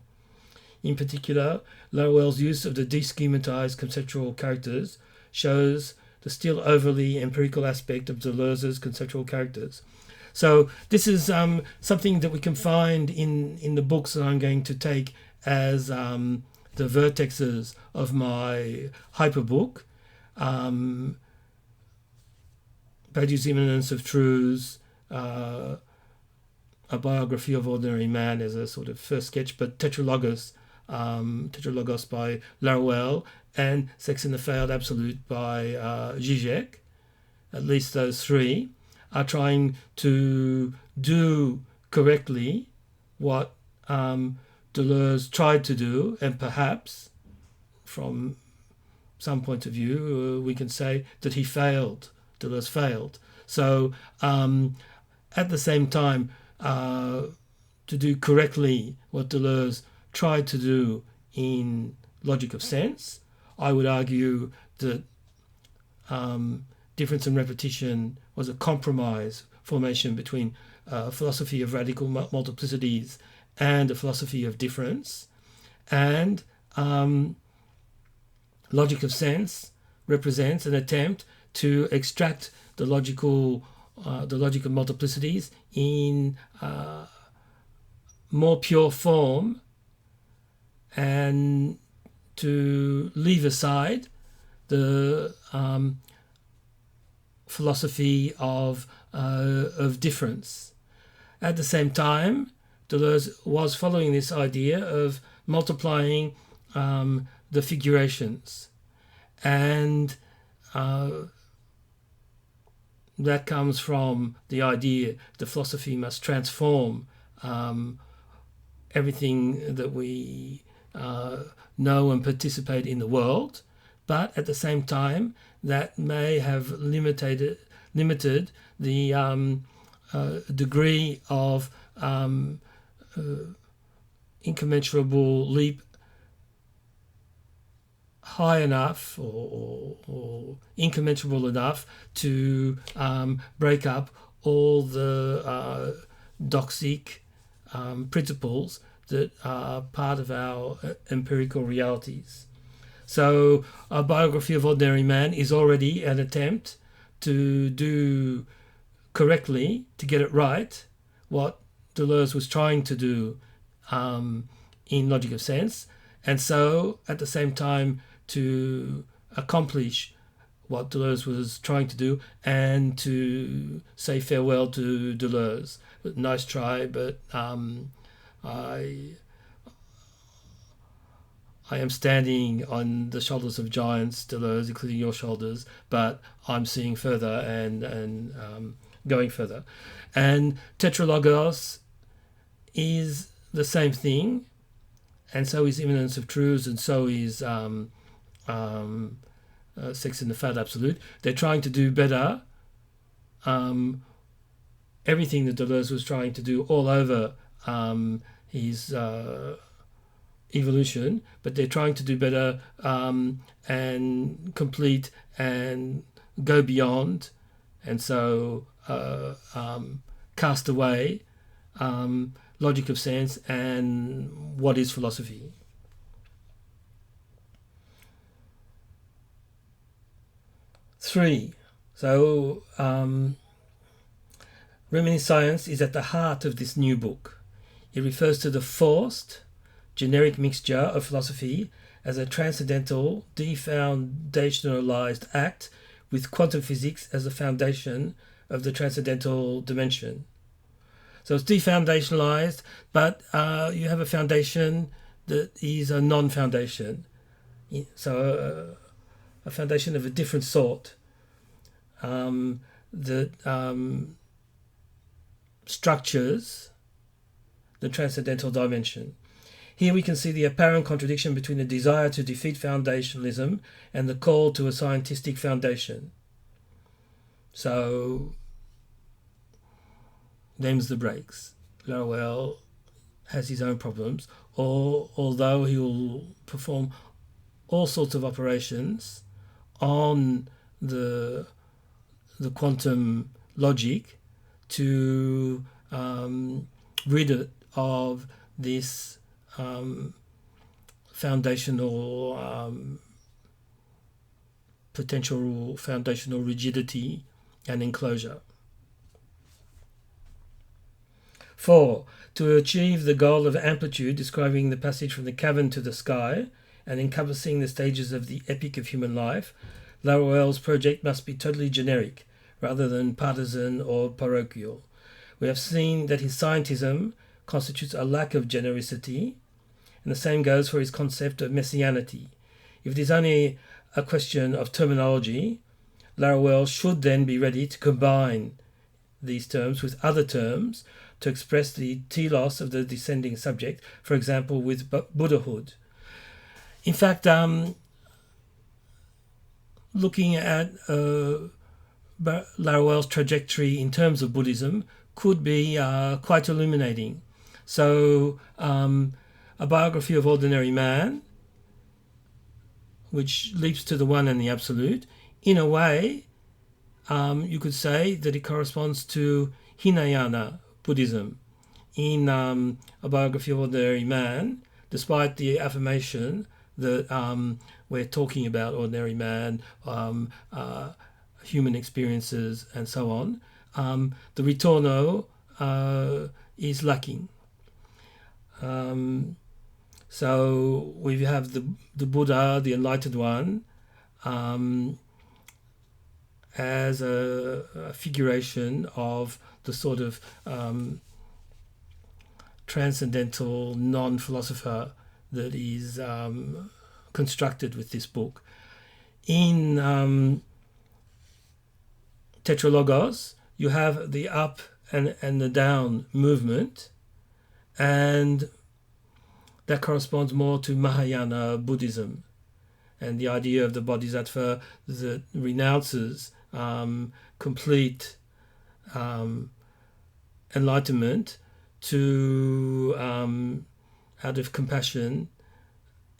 In particular, Laruelle's use of the deschematized conceptual characters shows the still overly empirical aspect of Deleuze's conceptual characters. So this is something that we can find in the books that I'm going to take as the vertexes of my hyperbook. Badiou's Immanence of Truths, A Biography of Ordinary Man as a sort of first sketch, but TETRALOGOS by Laruelle, and Sex and the Failed Absolute by Zizek, at least those three, are trying to do correctly what Deleuze tried to do, and perhaps from some point of view we can say that he failed. Deleuze failed. So at the same time, to do correctly what Deleuze tried to do in Logic of Sense, I would argue that difference and repetition was a compromise formation between a philosophy of radical multiplicities and a philosophy of difference. And Logic of Sense represents an attempt to extract the logic of multiplicities in more pure form, and to leave aside the philosophy of difference. At the same time, Deleuze was following this idea of multiplying the figurations, and that comes from the idea the philosophy must transform everything that we know and participate in the world, but at the same time that may have limited the degree of incommensurable leap high enough or incommensurable enough to break up all the doxic principles that are part of our empirical realities. So a biography of Ordinary Man is already an attempt to do correctly, to get it right, what Deleuze was trying to do in Logic of Sense, and so at the same time to accomplish what Deleuze was trying to do and to say farewell to Deleuze. Nice try, but I am standing on the shoulders of giants, Deleuze, including your shoulders, but I'm seeing further and going further. And TETRALOGOS is the same thing, and so is Immanence of Truths, and so is Sex in the Fat Absolute. They're trying to do better everything that Deleuze was trying to do all over his evolution, but they're trying to do better and complete and go beyond, and so cast away Logic of Sense and what is philosophy. Three. So Remaining Science is at the heart of this new book. It refers to the forced, generic mixture of philosophy as a transcendental, defoundationalized act with quantum physics as the foundation of the transcendental dimension. So it's defoundationalized, but you have a foundation that is a non-foundation. So a foundation of a different sort that structures the transcendental dimension. Here we can see the apparent contradiction between the desire to defeat foundationalism and the call to a scientific foundation. So, them's the breaks. Laruelle has his own problems, or although he will perform all sorts of operations on the quantum logic to rid it of this potential foundational rigidity and enclosure. 4. To achieve the goal of amplitude, describing the passage from the cavern to the sky and encompassing the stages of the epic of human life, Laruelle's project must be totally generic, rather than partisan or parochial. We have seen that his scientism constitutes a lack of genericity, and the same goes for his concept of messianity. If it is only a question of terminology, Laruelle should then be ready to combine these terms with other terms to express the telos of the descending subject, for example, with Buddhahood. In fact, looking at Laruelle's trajectory in terms of Buddhism could be quite illuminating. So, A Biography of Ordinary Man, which leaps to the one and the absolute, in a way, you could say that it corresponds to Hinayana Buddhism. In A Biography of Ordinary Man, despite the affirmation that we're talking about ordinary man, human experiences, and so on, the ritorno is lacking. So we have the Buddha, the enlightened one, as a figuration of the sort of transcendental non-philosopher that is constructed with this book. In TETRALOGOS, you have the up and the down movement, and that corresponds more to Mahayana Buddhism and the idea of the bodhisattva that renounces complete enlightenment to, out of compassion,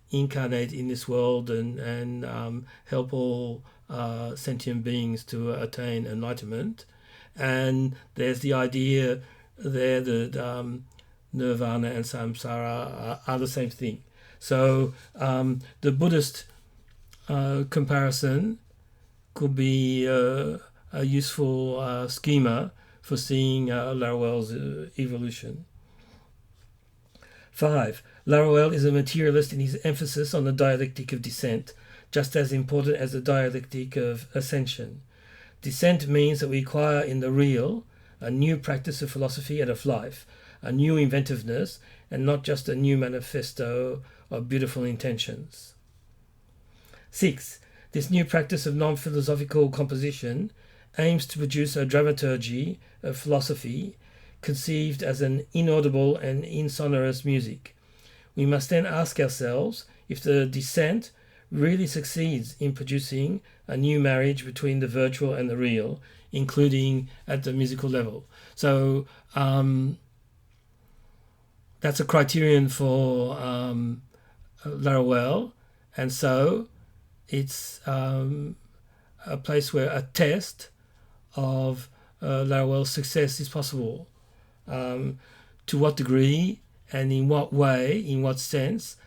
incarnate in this world and help all sentient beings to attain enlightenment. And there's the idea there that nirvana and samsara are the same thing. So the Buddhist comparison could be a useful schema for seeing Laruelle's evolution. 5. Laruelle is a materialist in his emphasis on the dialectic of descent, just as important as the dialectic of ascension. Descent means that we acquire in the real a new practice of philosophy and of life, a new inventiveness, and not just a new manifesto of beautiful intentions. 6. This new practice of non-philosophical composition aims to produce a dramaturgy of philosophy conceived as an inaudible and insonorous music. We must then ask ourselves if the descent really succeeds in producing a new marriage between the virtual and the real, including at the musical level. So that's a criterion for Laruelle, and so it's a place where a test of Laruelle's success is possible. To what degree and in what way, in what sense,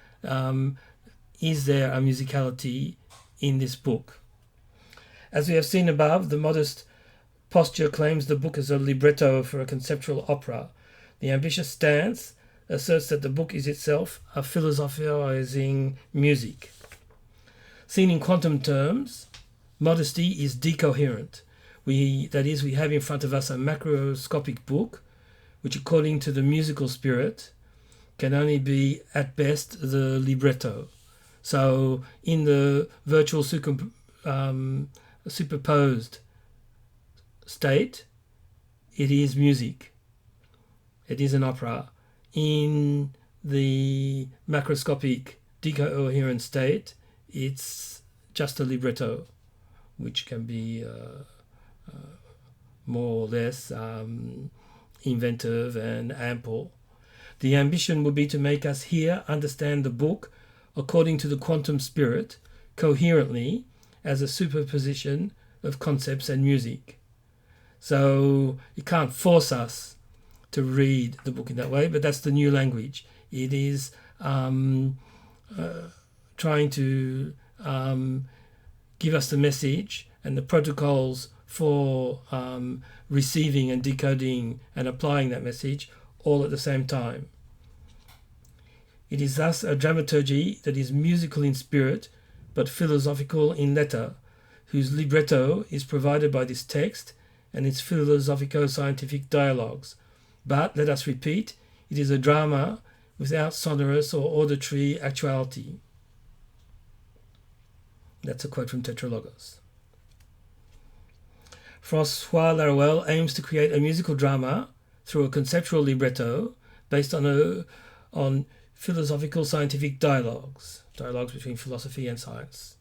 is there a musicality in this book? As we have seen above, the modest posture claims the book as a libretto for a conceptual opera. The ambitious stance asserts that the book is itself a philosophizing music. Seen in quantum terms, modesty is decoherent. We have in front of us a macroscopic book, which according to the musical spirit can only be at best the libretto. So in the virtual superposed state, it is music. It is an opera. In the macroscopic decoherent state, it's just a libretto, which can be more or less inventive and ample. The ambition would be to make us here understand the book according to the quantum spirit, coherently, as a superposition of concepts and music. So it can't force us to read the book in that way, but that's the new language. It is trying to give us the message and the protocols for receiving and decoding and applying that message all at the same time. It is thus a dramaturgy that is musical in spirit but philosophical in letter, whose libretto is provided by this text and its philosophico-scientific dialogues. But, let us repeat, it is a drama without sonorous or auditory actuality. That's a quote from TETRALOGOS. François Laruelle aims to create a musical drama through a conceptual libretto based on philosophical scientific dialogues between philosophy and science.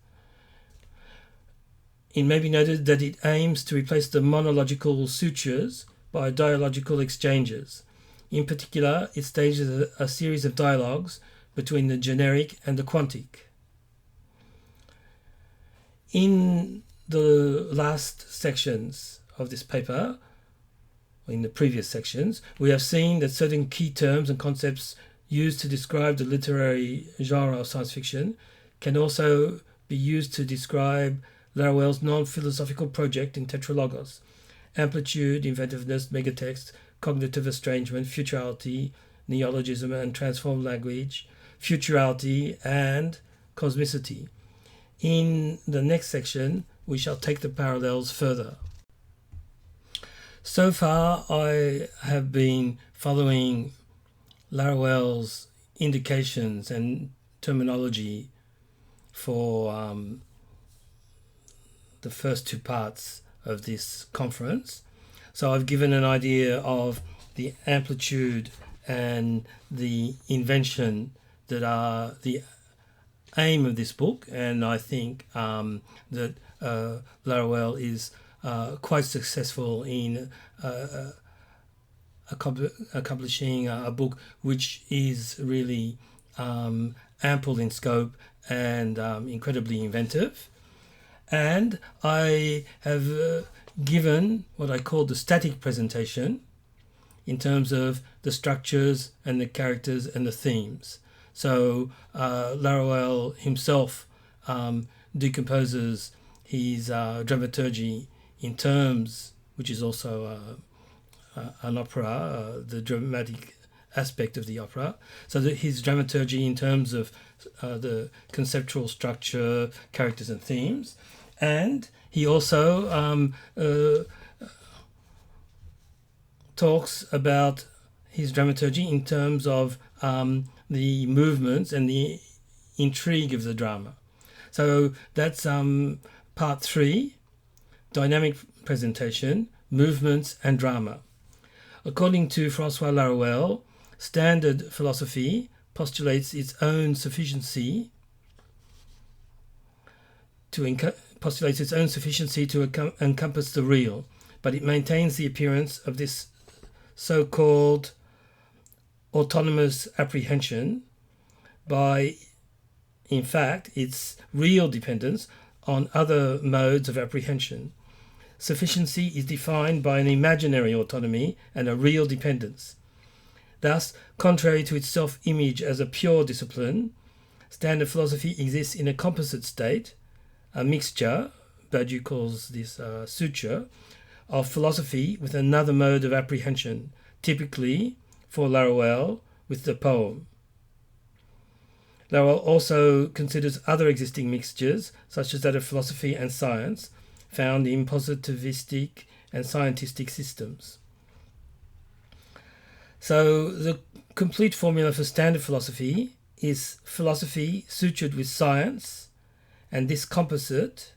It may be noted that it aims to replace the monological sutures by dialogical exchanges. In particular, it stages a series of dialogues between the generic and the quantic. In the last sections of this paper, in the previous sections, we have seen that certain key terms and concepts used to describe the literary genre of science fiction can also be used to describe Laruelle's non-philosophical project in TETRALOGOS: amplitude, inventiveness, megatext, cognitive estrangement, futurality, neologism and transformed language, futurality and cosmicity. In the next section, we shall take the parallels further. So far, I have been following Laruelle's indications and terminology for the first two parts of this conference. So I've given an idea of the amplitude and the invention that are the aim of this book, and I think that Laruelle is quite successful in accomplishing a book which is really ample in scope and incredibly inventive. And I have given what I call the static presentation in terms of the structures and the characters and the themes. So Laruelle himself decomposes his dramaturgy in terms, which is also an opera, the dramatic aspect of the opera. So that his dramaturgy in terms of the conceptual structure, characters and themes. And he also talks about his dramaturgy in terms of the movements and the intrigue of the drama. So that's part 3, dynamic presentation, movements and drama. According to François Laruelle, standard philosophy postulates its own sufficiency to encompass the real, but it maintains the appearance of this so-called autonomous apprehension by, in fact, its real dependence on other modes of apprehension. Sufficiency is defined by an imaginary autonomy and a real dependence. Thus, contrary to its self-image as a pure discipline, standard philosophy exists in a composite state, a mixture, Badiou calls this suture, of philosophy with another mode of apprehension, typically, for Laruelle, with the poem. Laruelle also considers other existing mixtures, such as that of philosophy and science, found in positivistic and scientistic systems. So the complete formula for standard philosophy is philosophy sutured with science, and this composite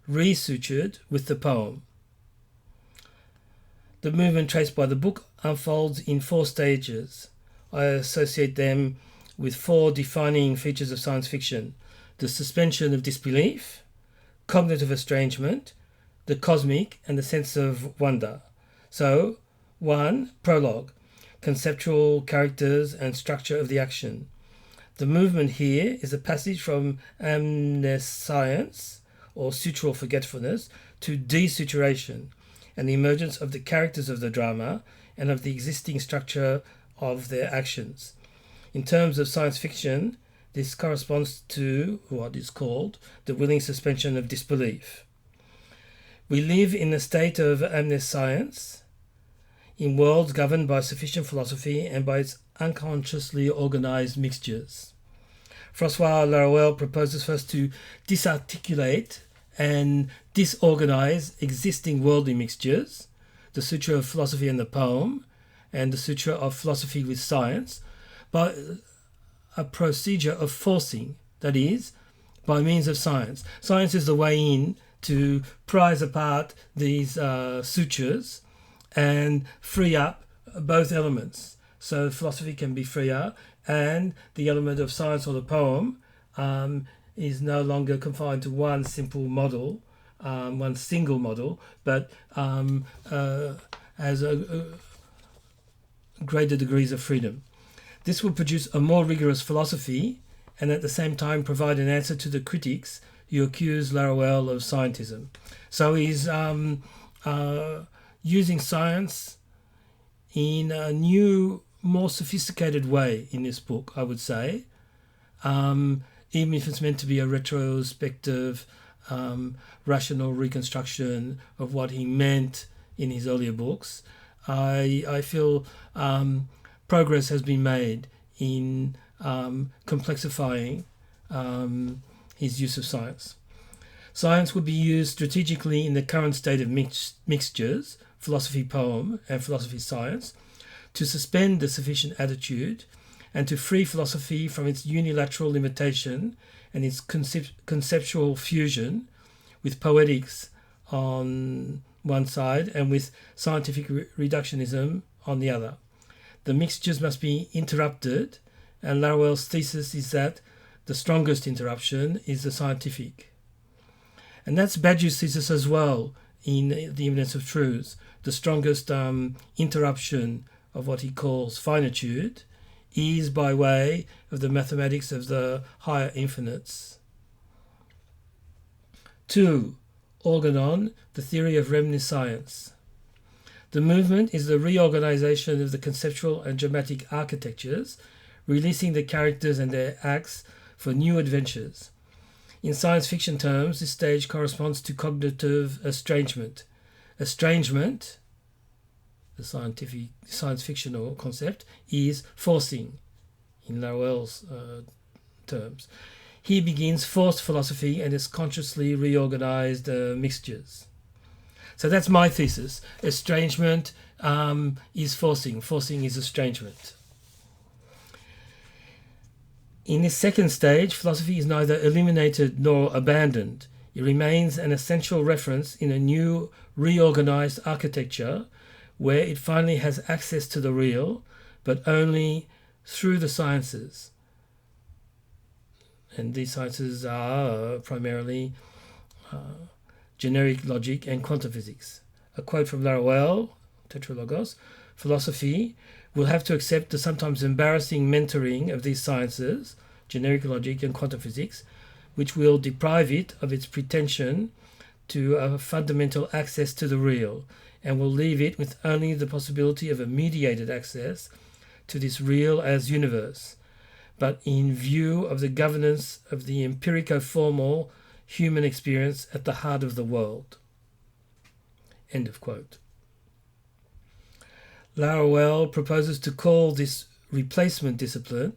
resutured with the poem. The movement traced by the book unfolds in 4 stages. I associate them with 4 defining features of science fiction: the suspension of disbelief, cognitive estrangement, the cosmic, and the sense of wonder. So, 1. Prologue, conceptual characters and structure of the action. The movement here is a passage from amnescience, or sutural forgetfulness, to desuturation, and the emergence of the characters of the drama and of the existing structure of their actions. In terms of science fiction, this corresponds to what is called the willing suspension of disbelief. We live in a state of amnescience, in worlds governed by sufficient philosophy and by its unconsciously organized mixtures. François Laruelle proposes first to disarticulate and disorganize existing worldly mixtures, the suture of philosophy and the poem, and the suture of philosophy with science, by a procedure of forcing, that is, by means of science. Science is the way in to prize apart these sutures and free up both elements. So philosophy can be freer, and the element of science or the poem is no longer confined to one simple model, one single model, but has greater degrees of freedom. This will produce a more rigorous philosophy, and at the same time provide an answer to the critics who accuse Laruelle of scientism. So he's using science in a new, more sophisticated way in this book, I would say. Even if it's meant to be a retrospective, rational reconstruction of what he meant in his earlier books, I feel progress has been made in complexifying his use of science. Science would be used strategically in the current state of mixtures, philosophy poem and philosophy science, to suspend the sufficient attitude and to free philosophy from its unilateral limitation and its conceptual fusion with poetics on one side and with scientific reductionism on the other. The mixtures must be interrupted, and Laruelle's thesis is that the strongest interruption is the scientific. And that's Badiou's thesis as well in The Evidence of Truths. The strongest interruption of what he calls finitude is by way of the mathematics of the higher infinites. 2. Organon, the theory of reminiscence. The movement is the reorganization of the conceptual and dramatic architectures, releasing the characters and their acts for new adventures. In science fiction terms, this stage corresponds to cognitive estrangement. Estrangement, the science fictional concept, is forcing, in Laruelle's terms. He begins forced philosophy and its consciously reorganized mixtures. So that's my thesis. Estrangement is forcing. Forcing is estrangement. In this second stage, philosophy is neither eliminated nor abandoned. It remains an essential reference in a new, reorganized architecture where it finally has access to the real, but only through the sciences. And these sciences are primarily generic logic and quantum physics. A quote from Laruelle, TETRALOGOS: philosophy will have to accept the sometimes embarrassing mentoring of these sciences, generic logic and quantum physics, which will deprive it of its pretension to a fundamental access to the real, and will leave it with only the possibility of a mediated access to this real as universe, but in view of the governance of the empirico-formal human experience at the heart of the world. End of quote. Laruelle proposes to call this replacement discipline,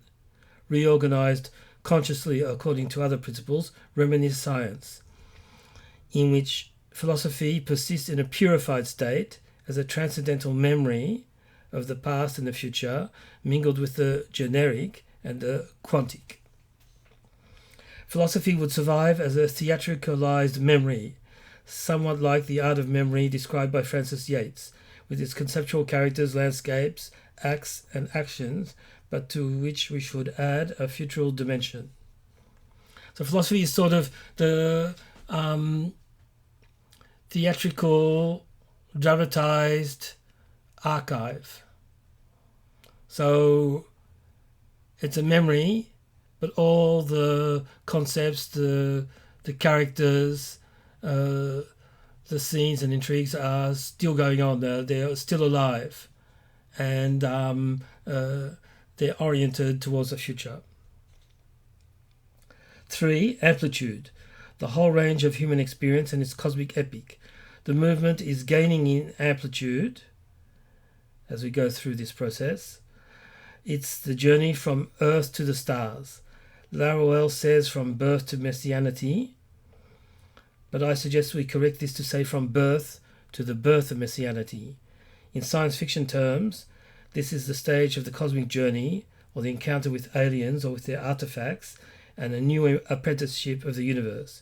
reorganized consciously according to other principles, reminiscence, in which philosophy persists in a purified state as a transcendental memory of the past and the future, mingled with the generic and the quantic. Philosophy would survive as a theatricalized memory, somewhat like the art of memory described by Francis Yates, with its conceptual characters, landscapes, acts and actions, but to which we should add a futural dimension. So philosophy is sort of the theatrical, dramatized archive. So it's a memory, but all the concepts, the characters, the scenes and intrigues are still going on. They're still alive, and they're oriented towards the future. 3. Amplitude, the whole range of human experience and its cosmic epic. The movement is gaining in amplitude as we go through this process. It's the journey from Earth to the stars. Laruelle says from birth to messianity, but I suggest we correct this to say from birth to the birth of messianity. In science fiction terms, this is the stage of the cosmic journey, or the encounter with aliens or with their artifacts, and a new apprenticeship of the universe.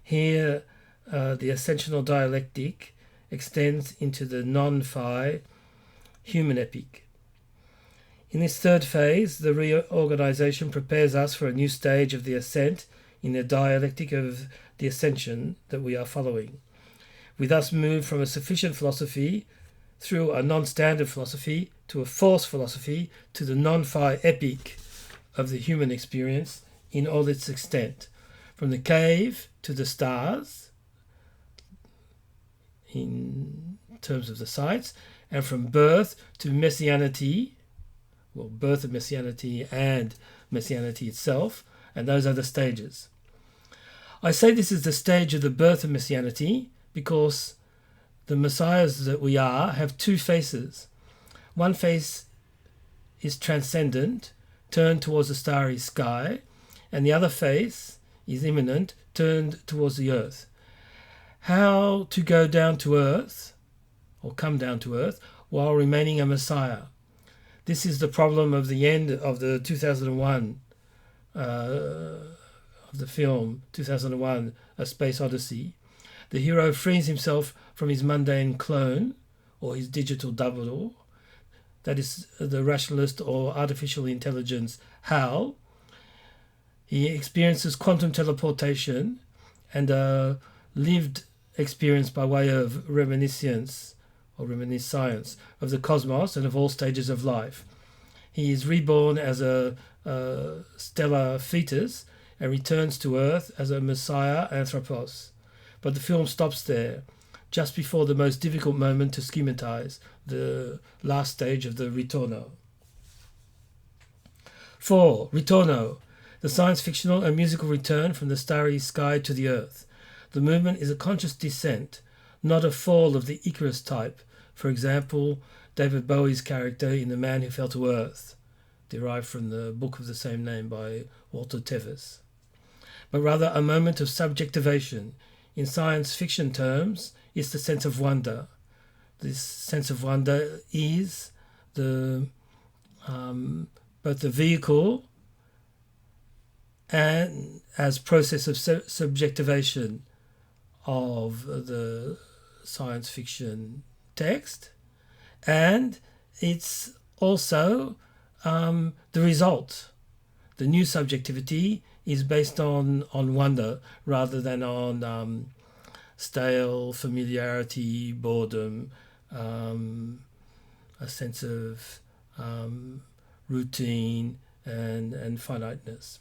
Here, the ascensional dialectic extends into the non-phi human epic. In this third phase, the reorganization prepares us for a new stage of the ascent in the dialectic of the ascension that we are following. We thus move from a sufficient philosophy through a non-standard philosophy to a false philosophy to the non-fi epic of the human experience in all its extent, from the cave to the stars in terms of the sites, and from birth to messianity, well, birth of messianity and messianity itself, and those are the stages. I say this is the stage of the birth of messianity because the messiahs that we are have two faces. One face is transcendent, turned towards the starry sky, and the other face is immanent, turned towards the earth. How to go down to earth, or come down to earth, while remaining a messiah? This is the problem of the end of the 2001 of the film 2001 A Space Odyssey. The hero frees himself from his mundane clone, or his digital double, that is the rationalist or artificial intelligence HAL. He experiences quantum teleportation and a lived experience by way of reminiscence or reminiscence of the cosmos and of all stages of life. He is reborn as a stellar fetus and returns to Earth as a Messiah Anthropos. But the film stops there, just before the most difficult moment to schematize, the last stage of the ritorno. 4. Ritorno, the science fictional and musical return from the starry sky to the earth. The movement is a conscious descent, not a fall of the Icarus type. For example, David Bowie's character in The Man Who Fell to Earth, derived from the book of the same name by Walter Tevis. But rather a moment of subjectivation. In science fiction terms, it's the sense of wonder. This sense of wonder is both the vehicle and as process of subjectivation of the science fiction text, and it's also the result. The new subjectivity is based on wonder rather than on stale familiarity, boredom, a sense of routine and finiteness.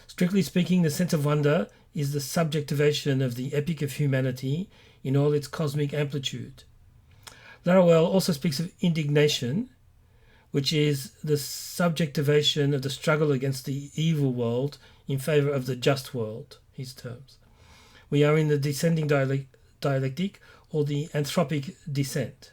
Strictly speaking, the sense of wonder is the subjectivation of the epic of humanity in all its cosmic amplitude. Laruelle also speaks of indignation, which is the subjectivation of the struggle against the evil world in favour of the just world, his terms. We are in the descending dialectic, or the anthropic descent.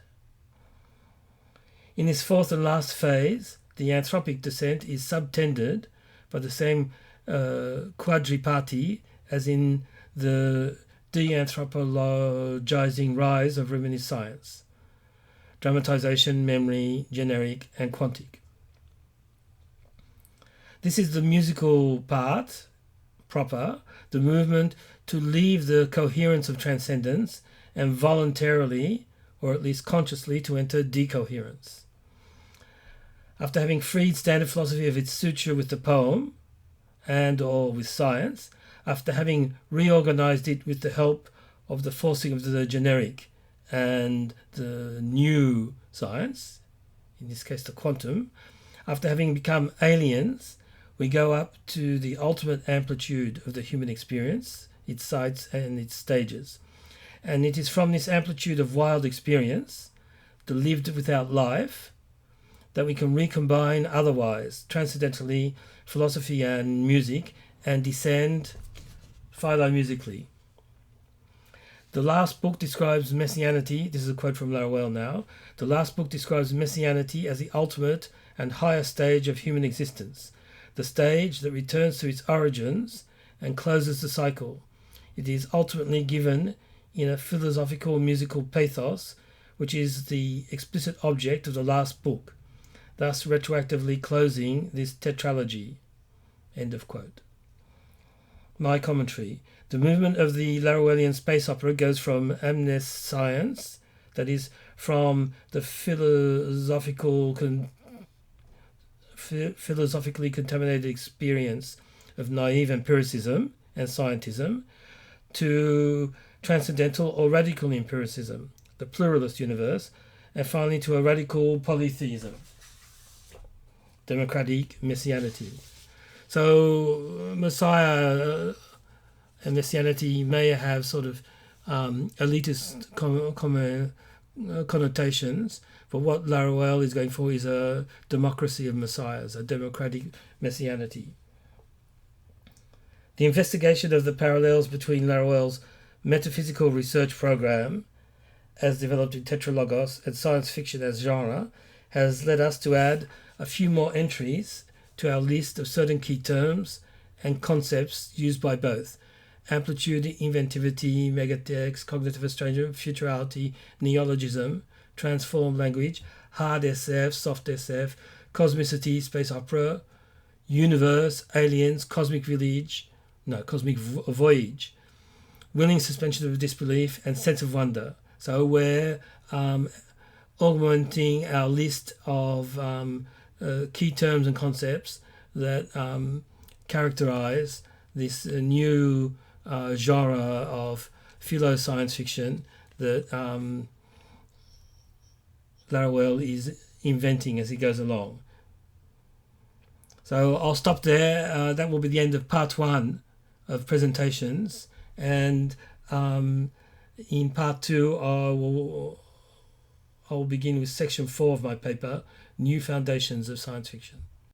In this fourth and last phase, the anthropic descent is subtended by the same quadripati as in the de-anthropologizing rise of reminiscence: dramatization, memory, generic, and quantic. This is the musical part proper, the movement to leave the coherence of transcendence and voluntarily, or at least consciously, to enter decoherence. After having freed standard philosophy of its suture with the poem and or with science, after having reorganized it with the help of the forcing of the generic and the new science, in this case the quantum, after having become aliens, we go up to the ultimate amplitude of the human experience, its sites and its stages. And it is from this amplitude of wild experience, the lived without life, that we can recombine otherwise, transcendentally, philosophy and music, and descend philomusically. The last book describes messianity, this is a quote from Laruelle now, the last book describes messianity as the ultimate and higher stage of human existence, the stage that returns to its origins and closes the cycle. It is ultimately given in a philosophical musical pathos, which is the explicit object of the last book, thus retroactively closing this tetralogy. End of quote. My commentary. The movement of the Laruellian space opera goes from amnescience, that is, from the philosophically contaminated experience of naive empiricism and scientism, to transcendental or radical empiricism, the pluralist universe, and finally to a radical polytheism, democratic messianity. So Messiah and messianity may have sort of elitist connotations, but what Laruelle is going for is a democracy of messiahs, a democratic messianity. The investigation of the parallels between Laruelle's metaphysical research program, as developed in TETRALOGOS, and science fiction as genre, has led us to add a few more entries to our list of certain key terms and concepts used by both: amplitude, inventivity, megatext, cognitive estrangement, futurality, neologism, transformed language, hard SF, soft SF, cosmicity, space opera, universe, aliens, cosmic voyage, willing suspension of disbelief, and sense of wonder. So we're augmenting our list of key terms and concepts that characterize this new genre of philo-science fiction that Laruelle is inventing as he goes along. So I'll stop there. That will be the end of part 1 of presentations, and in part 2 I will begin with section 4 of my paper, New Foundations of Science Fiction.